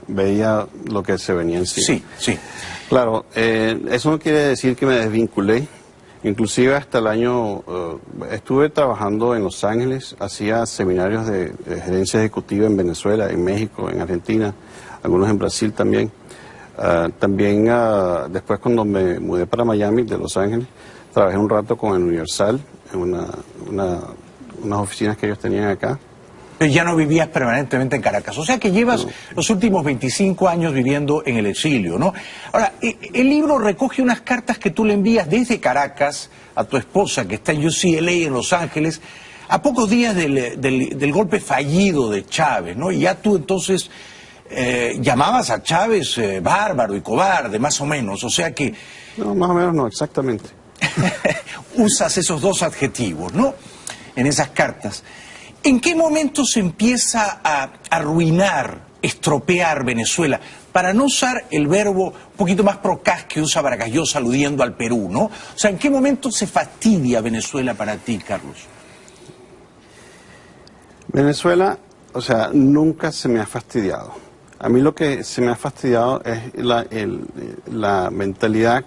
veía lo que se venía encima. Sí, sí. Claro, eso no quiere decir que me desvinculé. Inclusive hasta el año, estuve trabajando en Los Ángeles, hacía seminarios de gerencia ejecutiva en Venezuela, en México, en Argentina, algunos en Brasil también. También después, cuando me mudé para Miami, de Los Ángeles, trabajé un rato con el Universal, en unas oficinas que ellos tenían acá. Pero ya no vivías permanentemente en Caracas, o sea que llevas los últimos 25 años viviendo en el exilio, ¿no? Ahora, el libro recoge unas cartas que tú le envías desde Caracas a tu esposa, que está en UCLA, en Los Ángeles, a pocos días del golpe fallido de Chávez, ¿no? Y ya tú entonces llamabas a Chávez bárbaro y cobarde, más o menos, o sea que... No, más o menos no, exactamente. Usas esos dos adjetivos, ¿no? En esas cartas. ¿En qué momento se empieza a arruinar, estropear Venezuela? Para no usar el verbo un poquito más procaz que usa Vargas Llosa aludiendo al Perú, ¿no? O sea, ¿en qué momento se fastidia Venezuela para ti, Carlos? Venezuela, o sea, nunca se me ha fastidiado. A mí lo que se me ha fastidiado es la mentalidad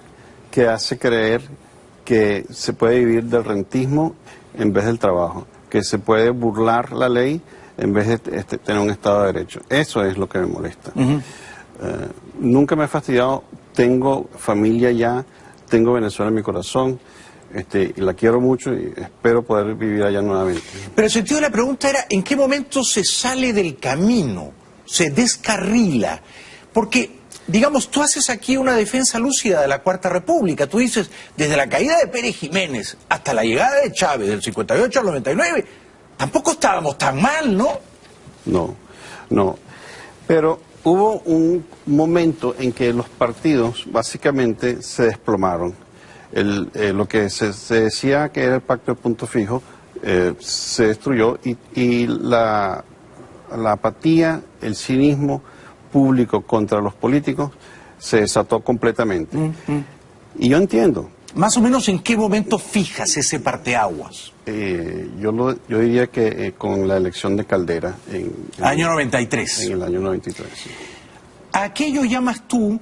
que hace creer que se puede vivir del rentismo en vez del trabajo. que se puede burlar la ley en vez de tener un Estado de Derecho. Eso es lo que me molesta. Nunca me he fastidiado, tengo familia allá, tengo Venezuela en mi corazón, y la quiero mucho y espero poder vivir allá nuevamente. Pero el sentido de la pregunta era, ¿en qué momento se sale del camino, se descarrila? Porque, digamos, tú haces aquí una defensa lúcida de la Cuarta República. Tú dices, desde la caída de Pérez Jiménez hasta la llegada de Chávez, del 58 al 99, tampoco estábamos tan mal, ¿no? No. Pero hubo un momento en que los partidos básicamente se desplomaron. Lo que se decía que era el pacto de punto fijo se destruyó y la apatía, el cinismo público contra los políticos se desató completamente. Y yo entiendo. Más o menos, ¿en qué momento fijas ese parteaguas? Yo diría que con la elección de Caldera. Año 93. En el año 93, sí. ¿A aquello llamas tú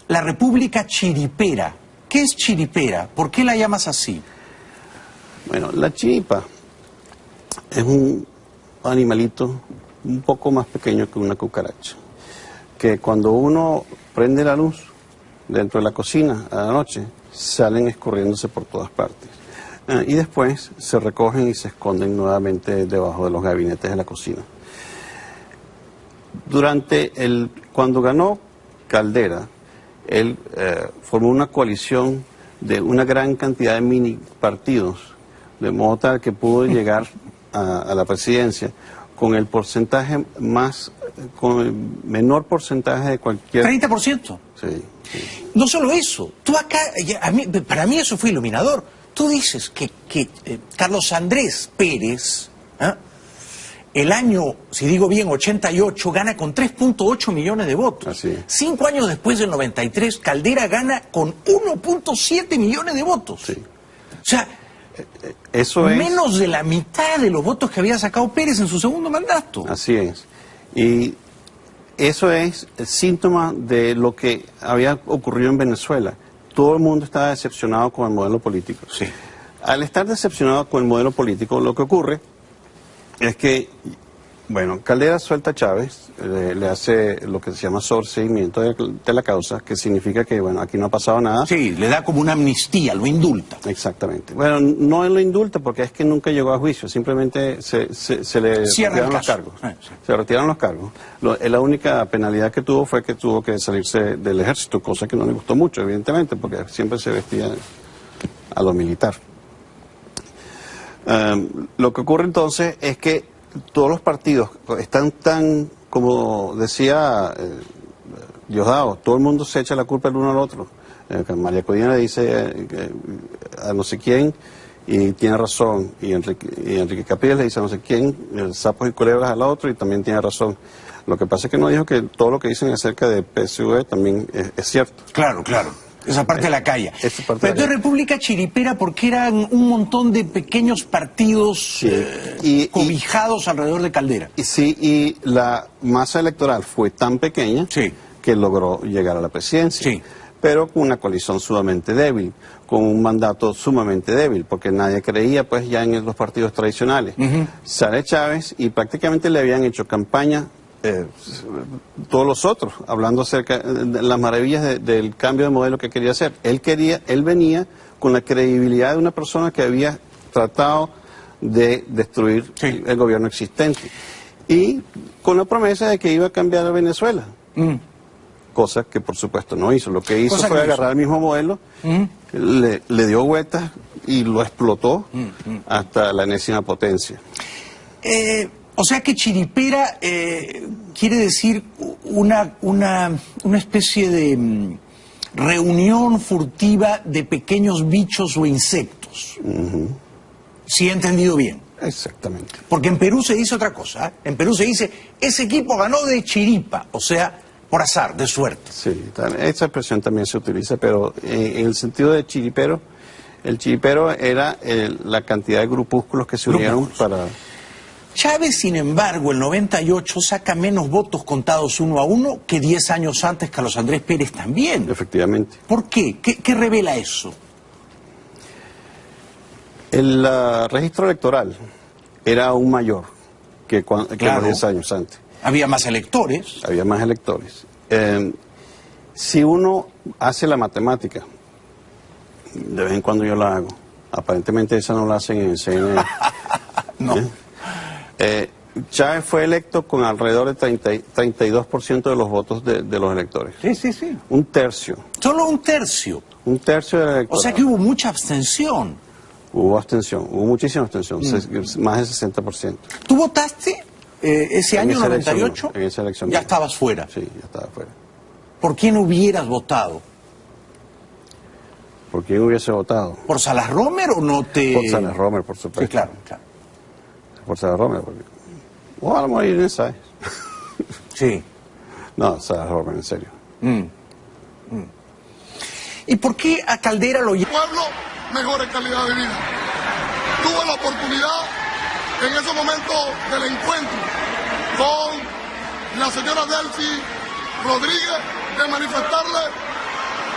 la República Chiripera? ¿Qué es chiripera? ¿Por qué la llamas así? Bueno, la chiripa es un animalito un poco más pequeño que una cucaracha, que cuando uno prende la luz dentro de la cocina a la noche, salen escurriéndose por todas partes. Y después se recogen y se esconden nuevamente debajo de los gabinetes de la cocina. Cuando ganó Caldera, él formó una coalición de una gran cantidad de mini partidos, de modo tal que pudo llegar a la presidencia con el porcentaje con el menor porcentaje de cualquier... ¿30%? Sí. No solo eso, tú acá, para mí eso fue iluminador. Tú dices que Carlos Andrés Pérez, el año, si digo bien, 88, gana con 3.8 millones de votos. Así es. 5 años después, del 93, Caldera gana con 1.7 millones de votos. Sí. O sea, eso es menos de la mitad de los votos que había sacado Pérez en su segundo mandato. Así es. Y eso es el síntoma de lo que había ocurrido en Venezuela. Todo el mundo estaba decepcionado con el modelo político. Sí. Al estar decepcionado con el modelo político, lo que ocurre es que, bueno, Caldera suelta a Chávez, le hace lo que se llama sobreseimiento de la causa, que significa que, bueno, aquí no ha pasado nada. Sí, le da como una amnistía, lo indulta. Exactamente. Bueno, no lo indulta porque es que nunca llegó a juicio, simplemente se le retiraron los cargos. Sí. Se retiraron los cargos. La única penalidad que tuvo fue que tuvo que salirse del ejército, cosa que no le gustó mucho, evidentemente, porque siempre se vestía a lo militar. Lo que ocurre entonces es que todos los partidos están tan, como decía Diosdado, todo el mundo se echa la culpa el uno al otro. María Codina le dice a no sé quién y tiene razón, y Enrique Capriles le dice a no sé quién, sapos y culebras al otro y también tiene razón. Lo que pasa es que no dijo que todo lo que dicen acerca de PSV también es cierto. Claro. Esa parte de la calle. Pero entonces República Chiripera porque eran un montón de pequeños partidos cobijados alrededor de Caldera. Y la masa electoral fue tan pequeña que logró llegar a la presidencia. Sí. Pero con una coalición sumamente débil, con un mandato sumamente débil, porque nadie creía pues ya en los partidos tradicionales. Sale Chávez y prácticamente le habían hecho campaña todos los otros, hablando acerca de las maravillas del cambio de modelo que quería hacer. Él venía con la credibilidad de una persona que había tratado de destruir el gobierno existente y con la promesa de que iba a cambiar a Venezuela. Cosa que por supuesto no hizo. Lo que hizo fue agarrar el mismo modelo, le dio vueltas y lo explotó hasta la enésima potencia. O sea que chiripera quiere decir una especie de reunión furtiva de pequeños bichos o insectos. ¿Sí he entendido bien? Exactamente. Porque en Perú se dice otra cosa. En Perú se dice, ese equipo ganó de chiripa, o sea, por azar, de suerte. Sí, esa expresión también se utiliza, pero en el sentido de chiripero, el chiripero era la cantidad de grupúsculos que se unieron para... Chávez, sin embargo, el 98 saca menos votos contados 1 a 1 que 10 años antes Carlos Andrés Pérez también. Efectivamente. ¿Por qué? ¿Qué revela eso? El registro electoral era aún mayor que los Claro. 10 años antes. Había más electores. Había más electores. Si uno hace la matemática, de vez en cuando yo la hago, aparentemente esa no la hacen en el CNN. No. Chávez fue electo con alrededor de 32% de los votos de los electores. Sí, sí, sí. Un tercio. Solo un tercio. Un tercio del electorado. O sea que hubo mucha abstención. Hubo abstención, hubo muchísima abstención, más del 60%. ¿Tú votaste ese En año esa elección 98? no, en esa elección Ya no. estabas fuera. Sí, ya estaba fuera. ¿Por quién hubieras votado? ¿Por quién hubiese votado? ¿Por Salas Romer o no te...? Por Salas Romer, por supuesto. Sí, claro, claro. Por Salas Romer, porque... O a lo mejor Irene Sáez. Sí. No, Salas Romer, en serio. ¿Y por qué a Caldera lo llevó? pueblo mejore calidad de vida. Tuve la oportunidad en ese momento del encuentro con la señora Delcy Rodríguez de manifestarle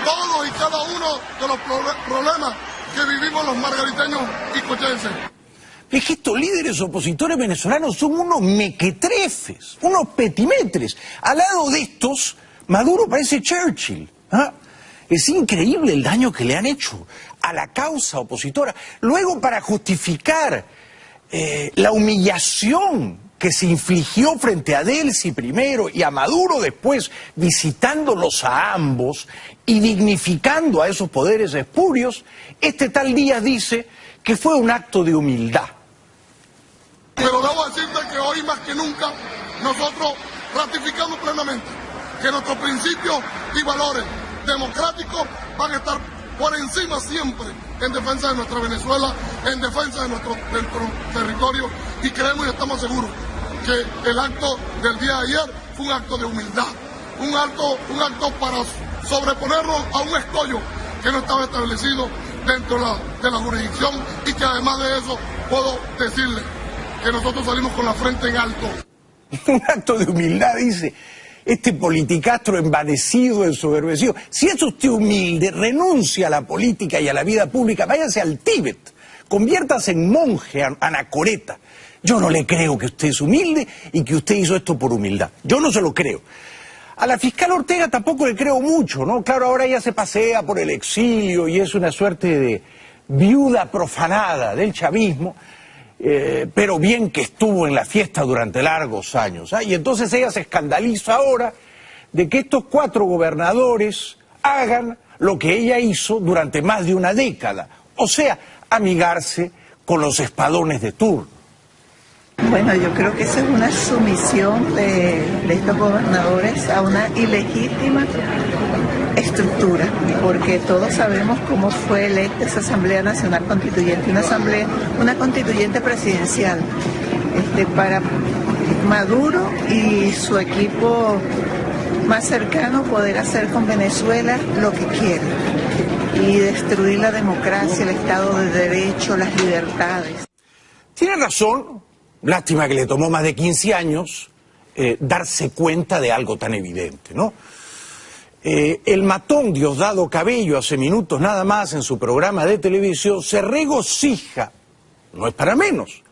todos y cada uno de los problemas que vivimos los margariteños y cochenses. Es que estos líderes opositores venezolanos son unos mequetrefes, unos petimetres. Al lado de estos, Maduro parece Churchill. ¿Ah? Es increíble el daño que le han hecho a la causa opositora. Luego, para justificar la humillación que se infligió frente a Delcy primero y a Maduro después, visitándolos a ambos y dignificando a esos poderes espurios, este tal Díaz dice que fue un acto de humildad. Pero debo decirte que hoy más que nunca nosotros ratificamos plenamente que nuestros principios y valores democráticos van a estar por encima siempre en defensa de nuestra Venezuela, en defensa de nuestro territorio, y creemos y estamos seguros que el acto del día de ayer fue un acto de humildad, un acto para sobreponernos a un escollo que no estaba establecido dentro de la jurisdicción, y que además de eso puedo decirle que nosotros salimos con la frente en alto. Un acto de humildad, dice este politicastro envanecido, ensoberbecido. Si es usted humilde, renuncia a la política y a la vida pública, váyase al Tíbet, conviértase en monje anacoreta. Yo no le creo que usted es humilde y que usted hizo esto por humildad. Yo no se lo creo. A la fiscal Ortega tampoco le creo mucho, ¿no? Claro, ahora ella se pasea por el exilio y es una suerte de viuda profanada del chavismo, pero bien que estuvo en la fiesta durante largos años. Y entonces ella se escandaliza ahora de que estos 4 gobernadores hagan lo que ella hizo durante más de una década, o sea, amigarse con los espadones de turno. Bueno, yo creo que esa es una sumisión de estos gobernadores a una ilegítima estructura, porque todos sabemos cómo fue electa esa Asamblea Nacional Constituyente, una constituyente presidencial, para Maduro y su equipo más cercano poder hacer con Venezuela lo que quieren y destruir la democracia, el Estado de Derecho, las libertades. Tiene razón, lástima que le tomó más de 15 años darse cuenta de algo tan evidente, ¿no? El matón Diosdado Cabello, hace minutos nada más en su programa de televisión, se regocija, no es para menos,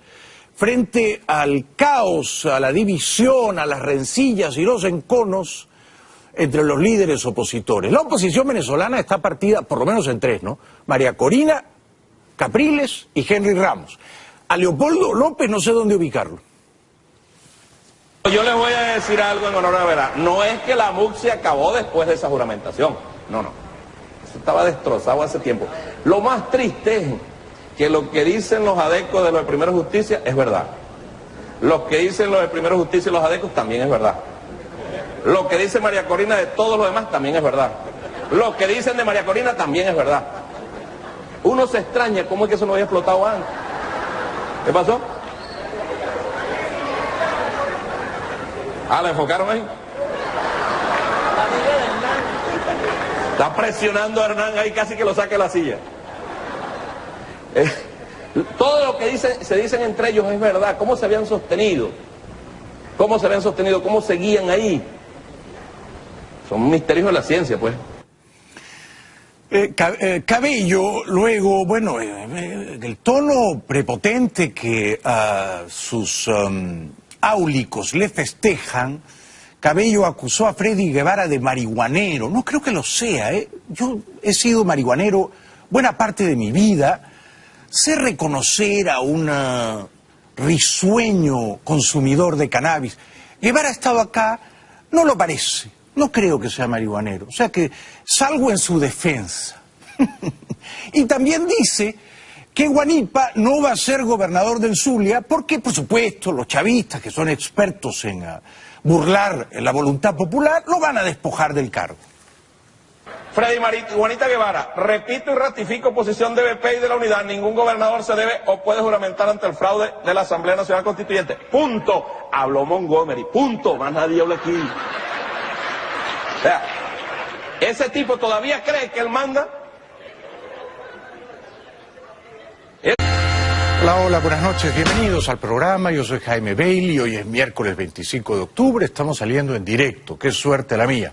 frente al caos, a la división, a las rencillas y los enconos entre los líderes opositores. La oposición venezolana está partida por lo menos en 3, ¿no? María Corina, Capriles y Henry Ramos. A Leopoldo López no sé dónde ubicarlo. Yo les voy a decir algo en honor a la verdad. No es que la MUC se acabó después de esa juramentación. No, no. Eso estaba destrozado hace tiempo. Lo más triste es que lo que dicen los adecos de los de Primero Justicia es verdad. Lo que dicen los de Primero Justicia y los adecos también es verdad. Lo que dice María Corina de todos los demás también es verdad. Lo que dicen de María Corina también es verdad. Uno se extraña cómo es que eso no había explotado antes. ¿Qué pasó? ¿La enfocaron ahí? Está presionando a Hernán ahí, casi que lo saque de la silla. Todo lo que se dicen entre ellos es verdad. ¿Cómo se habían sostenido? ¿Cómo se habían sostenido? ¿Cómo seguían ahí? Son misterios de la ciencia, pues. Cabello, luego, bueno, el tono prepotente que sus áulicos le festejan, Cabello acusó a Freddy Guevara de marihuanero. No creo que lo sea, ¿eh? Yo he sido marihuanero buena parte de mi vida. Sé reconocer a un risueño consumidor de cannabis. Guevara ha estado acá, no lo parece. No creo que sea marihuanero, o sea que salgo en su defensa. Y también dice que Guanipa no va a ser gobernador del Zulia porque, por supuesto, los chavistas, que son expertos en burlar la voluntad popular, lo van a despojar del cargo. Freddy Juanita Guevara, repito y ratifico posición de BP y de la unidad. Ningún gobernador se debe o puede juramentar ante el fraude de la Asamblea Nacional Constituyente. Punto. Habló Montgomery. Punto. Más nadie habla aquí. O sea, ese tipo todavía cree que él manda. Hola, hola, buenas noches, bienvenidos al programa, yo soy Jaime Bailey, hoy es miércoles 25 de octubre, estamos saliendo en directo, qué suerte la mía.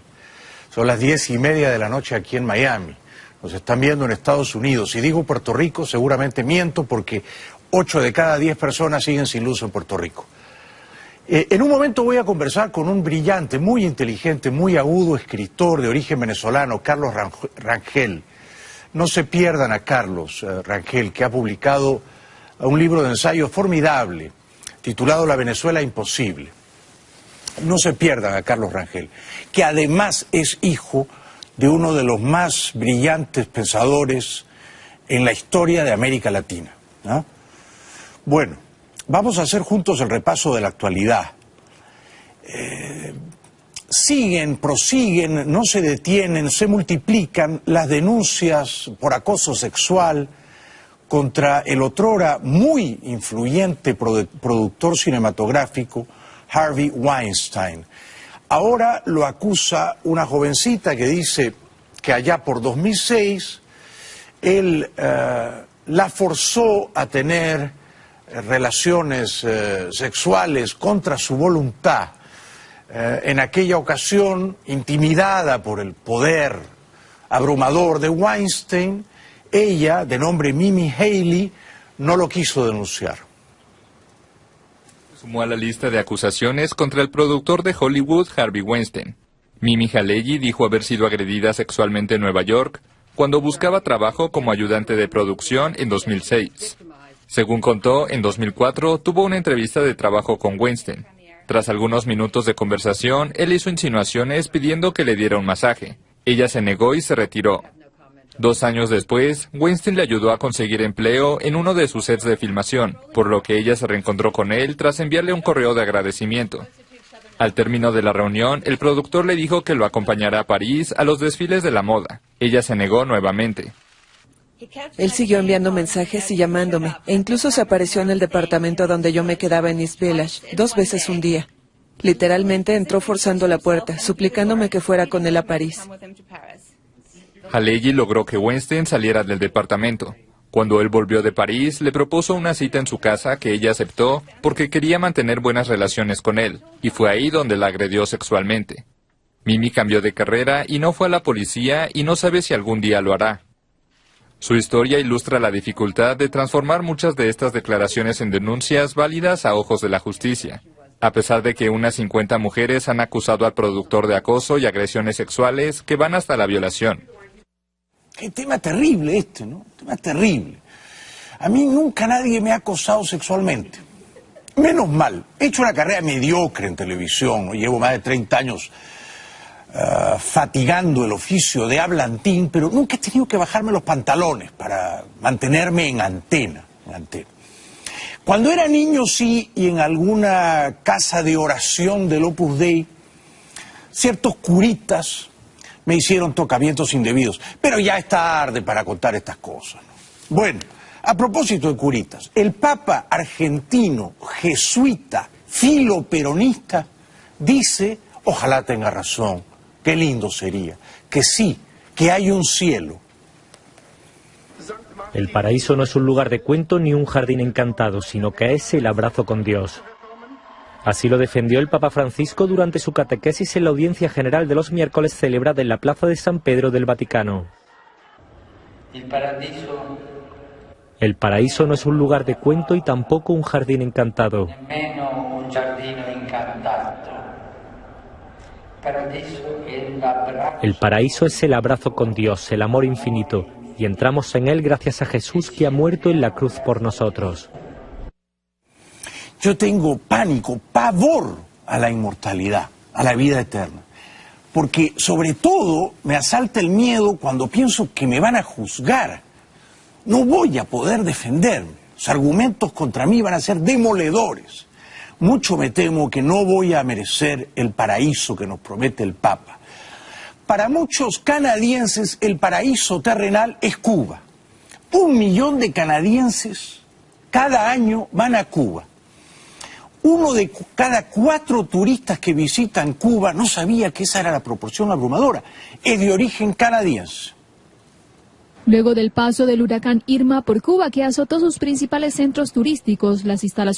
Son las 10:30 de la noche aquí en Miami, nos están viendo en Estados Unidos, si digo Puerto Rico seguramente miento porque 8 de cada 10 personas siguen sin luz en Puerto Rico. En un momento voy a conversar con un brillante, muy inteligente, muy agudo escritor de origen venezolano, Carlos Rangel. No se pierdan a Carlos Rangel, que ha publicado un libro de ensayo formidable, titulado La Venezuela Imposible. No se pierdan a Carlos Rangel, que además es hijo de uno de los más brillantes pensadores en la historia de América Latina, ¿no? Bueno, vamos a hacer juntos el repaso de la actualidad. Prosiguen, no se detienen, se multiplican las denuncias por acoso sexual contra el otrora muy influyente productor cinematográfico Harvey Weinstein. Ahora lo acusa una jovencita que dice que allá por 2006 él la forzó a tener relaciones sexuales contra su voluntad. En aquella ocasión, intimidada por el poder abrumador de Weinstein, ella, de nombre Mimi Haley, no lo quiso denunciar. Sumó a la lista de acusaciones contra el productor de Hollywood, Harvey Weinstein. Mimi Haley dijo haber sido agredida sexualmente en Nueva York cuando buscaba trabajo como ayudante de producción en 2006. Según contó, en 2004 tuvo una entrevista de trabajo con Weinstein. Tras algunos minutos de conversación, él hizo insinuaciones pidiendo que le diera un masaje. Ella se negó y se retiró. 2 años después, Weinstein le ayudó a conseguir empleo en uno de sus sets de filmación, por lo que ella se reencontró con él tras enviarle un correo de agradecimiento. Al término de la reunión, el productor le dijo que lo acompañará a París a los desfiles de la moda. Ella se negó nuevamente. Él siguió enviando mensajes y llamándome, e incluso se apareció en el departamento donde yo me quedaba en East Village, 2 veces un día. Literalmente entró forzando la puerta, suplicándome que fuera con él a París. Haley logró que Weinstein saliera del departamento. Cuando él volvió de París, le propuso una cita en su casa que ella aceptó porque quería mantener buenas relaciones con él, y fue ahí donde la agredió sexualmente. Mimi cambió de carrera y no fue a la policía y no sabe si algún día lo hará. Su historia ilustra la dificultad de transformar muchas de estas declaraciones en denuncias válidas a ojos de la justicia, a pesar de que unas 50 mujeres han acusado al productor de acoso y agresiones sexuales que van hasta la violación. Qué tema terrible este, ¿no? Tema terrible. A mí nunca nadie me ha acosado sexualmente. Menos mal. He hecho una carrera mediocre en televisión, ¿no? Llevo más de 30 años fatigando el oficio de hablantín, pero nunca he tenido que bajarme los pantalones para mantenerme en antena. Cuando era niño sí, y en alguna casa de oración del Opus Dei, ciertos curitas me hicieron tocamientos indebidos, pero ya es tarde para contar estas cosas, ¿no? Bueno, a propósito de curitas, el Papa argentino, jesuita, filoperonista, dice, ojalá tenga razón, qué lindo sería, que sí, que hay un cielo. El paraíso no es un lugar de cuento ni un jardín encantado, sino que es el abrazo con Dios. Así lo defendió el Papa Francisco durante su catequesis en la audiencia general de los miércoles celebrada en la Plaza de San Pedro del Vaticano. El paraíso no es un lugar de cuento y tampoco un jardín encantado. El paraíso es el abrazo con Dios, el amor infinito, y entramos en él gracias a Jesús que ha muerto en la cruz por nosotros. Yo tengo pánico, pavor a la inmortalidad, a la vida eterna. Porque sobre todo me asalta el miedo cuando pienso que me van a juzgar. No voy a poder defenderme. Los argumentos contra mí van a ser demoledores. Mucho me temo que no voy a merecer el paraíso que nos promete el Papa. Para muchos canadienses el paraíso terrenal es Cuba. 1 millón de canadienses cada año van a Cuba. 1 de cada 4 turistas que visitan Cuba, no sabía que esa era la proporción abrumadora, es de origen canadiense. Luego del paso del huracán Irma por Cuba, que azotó sus principales centros turísticos, las instalaciones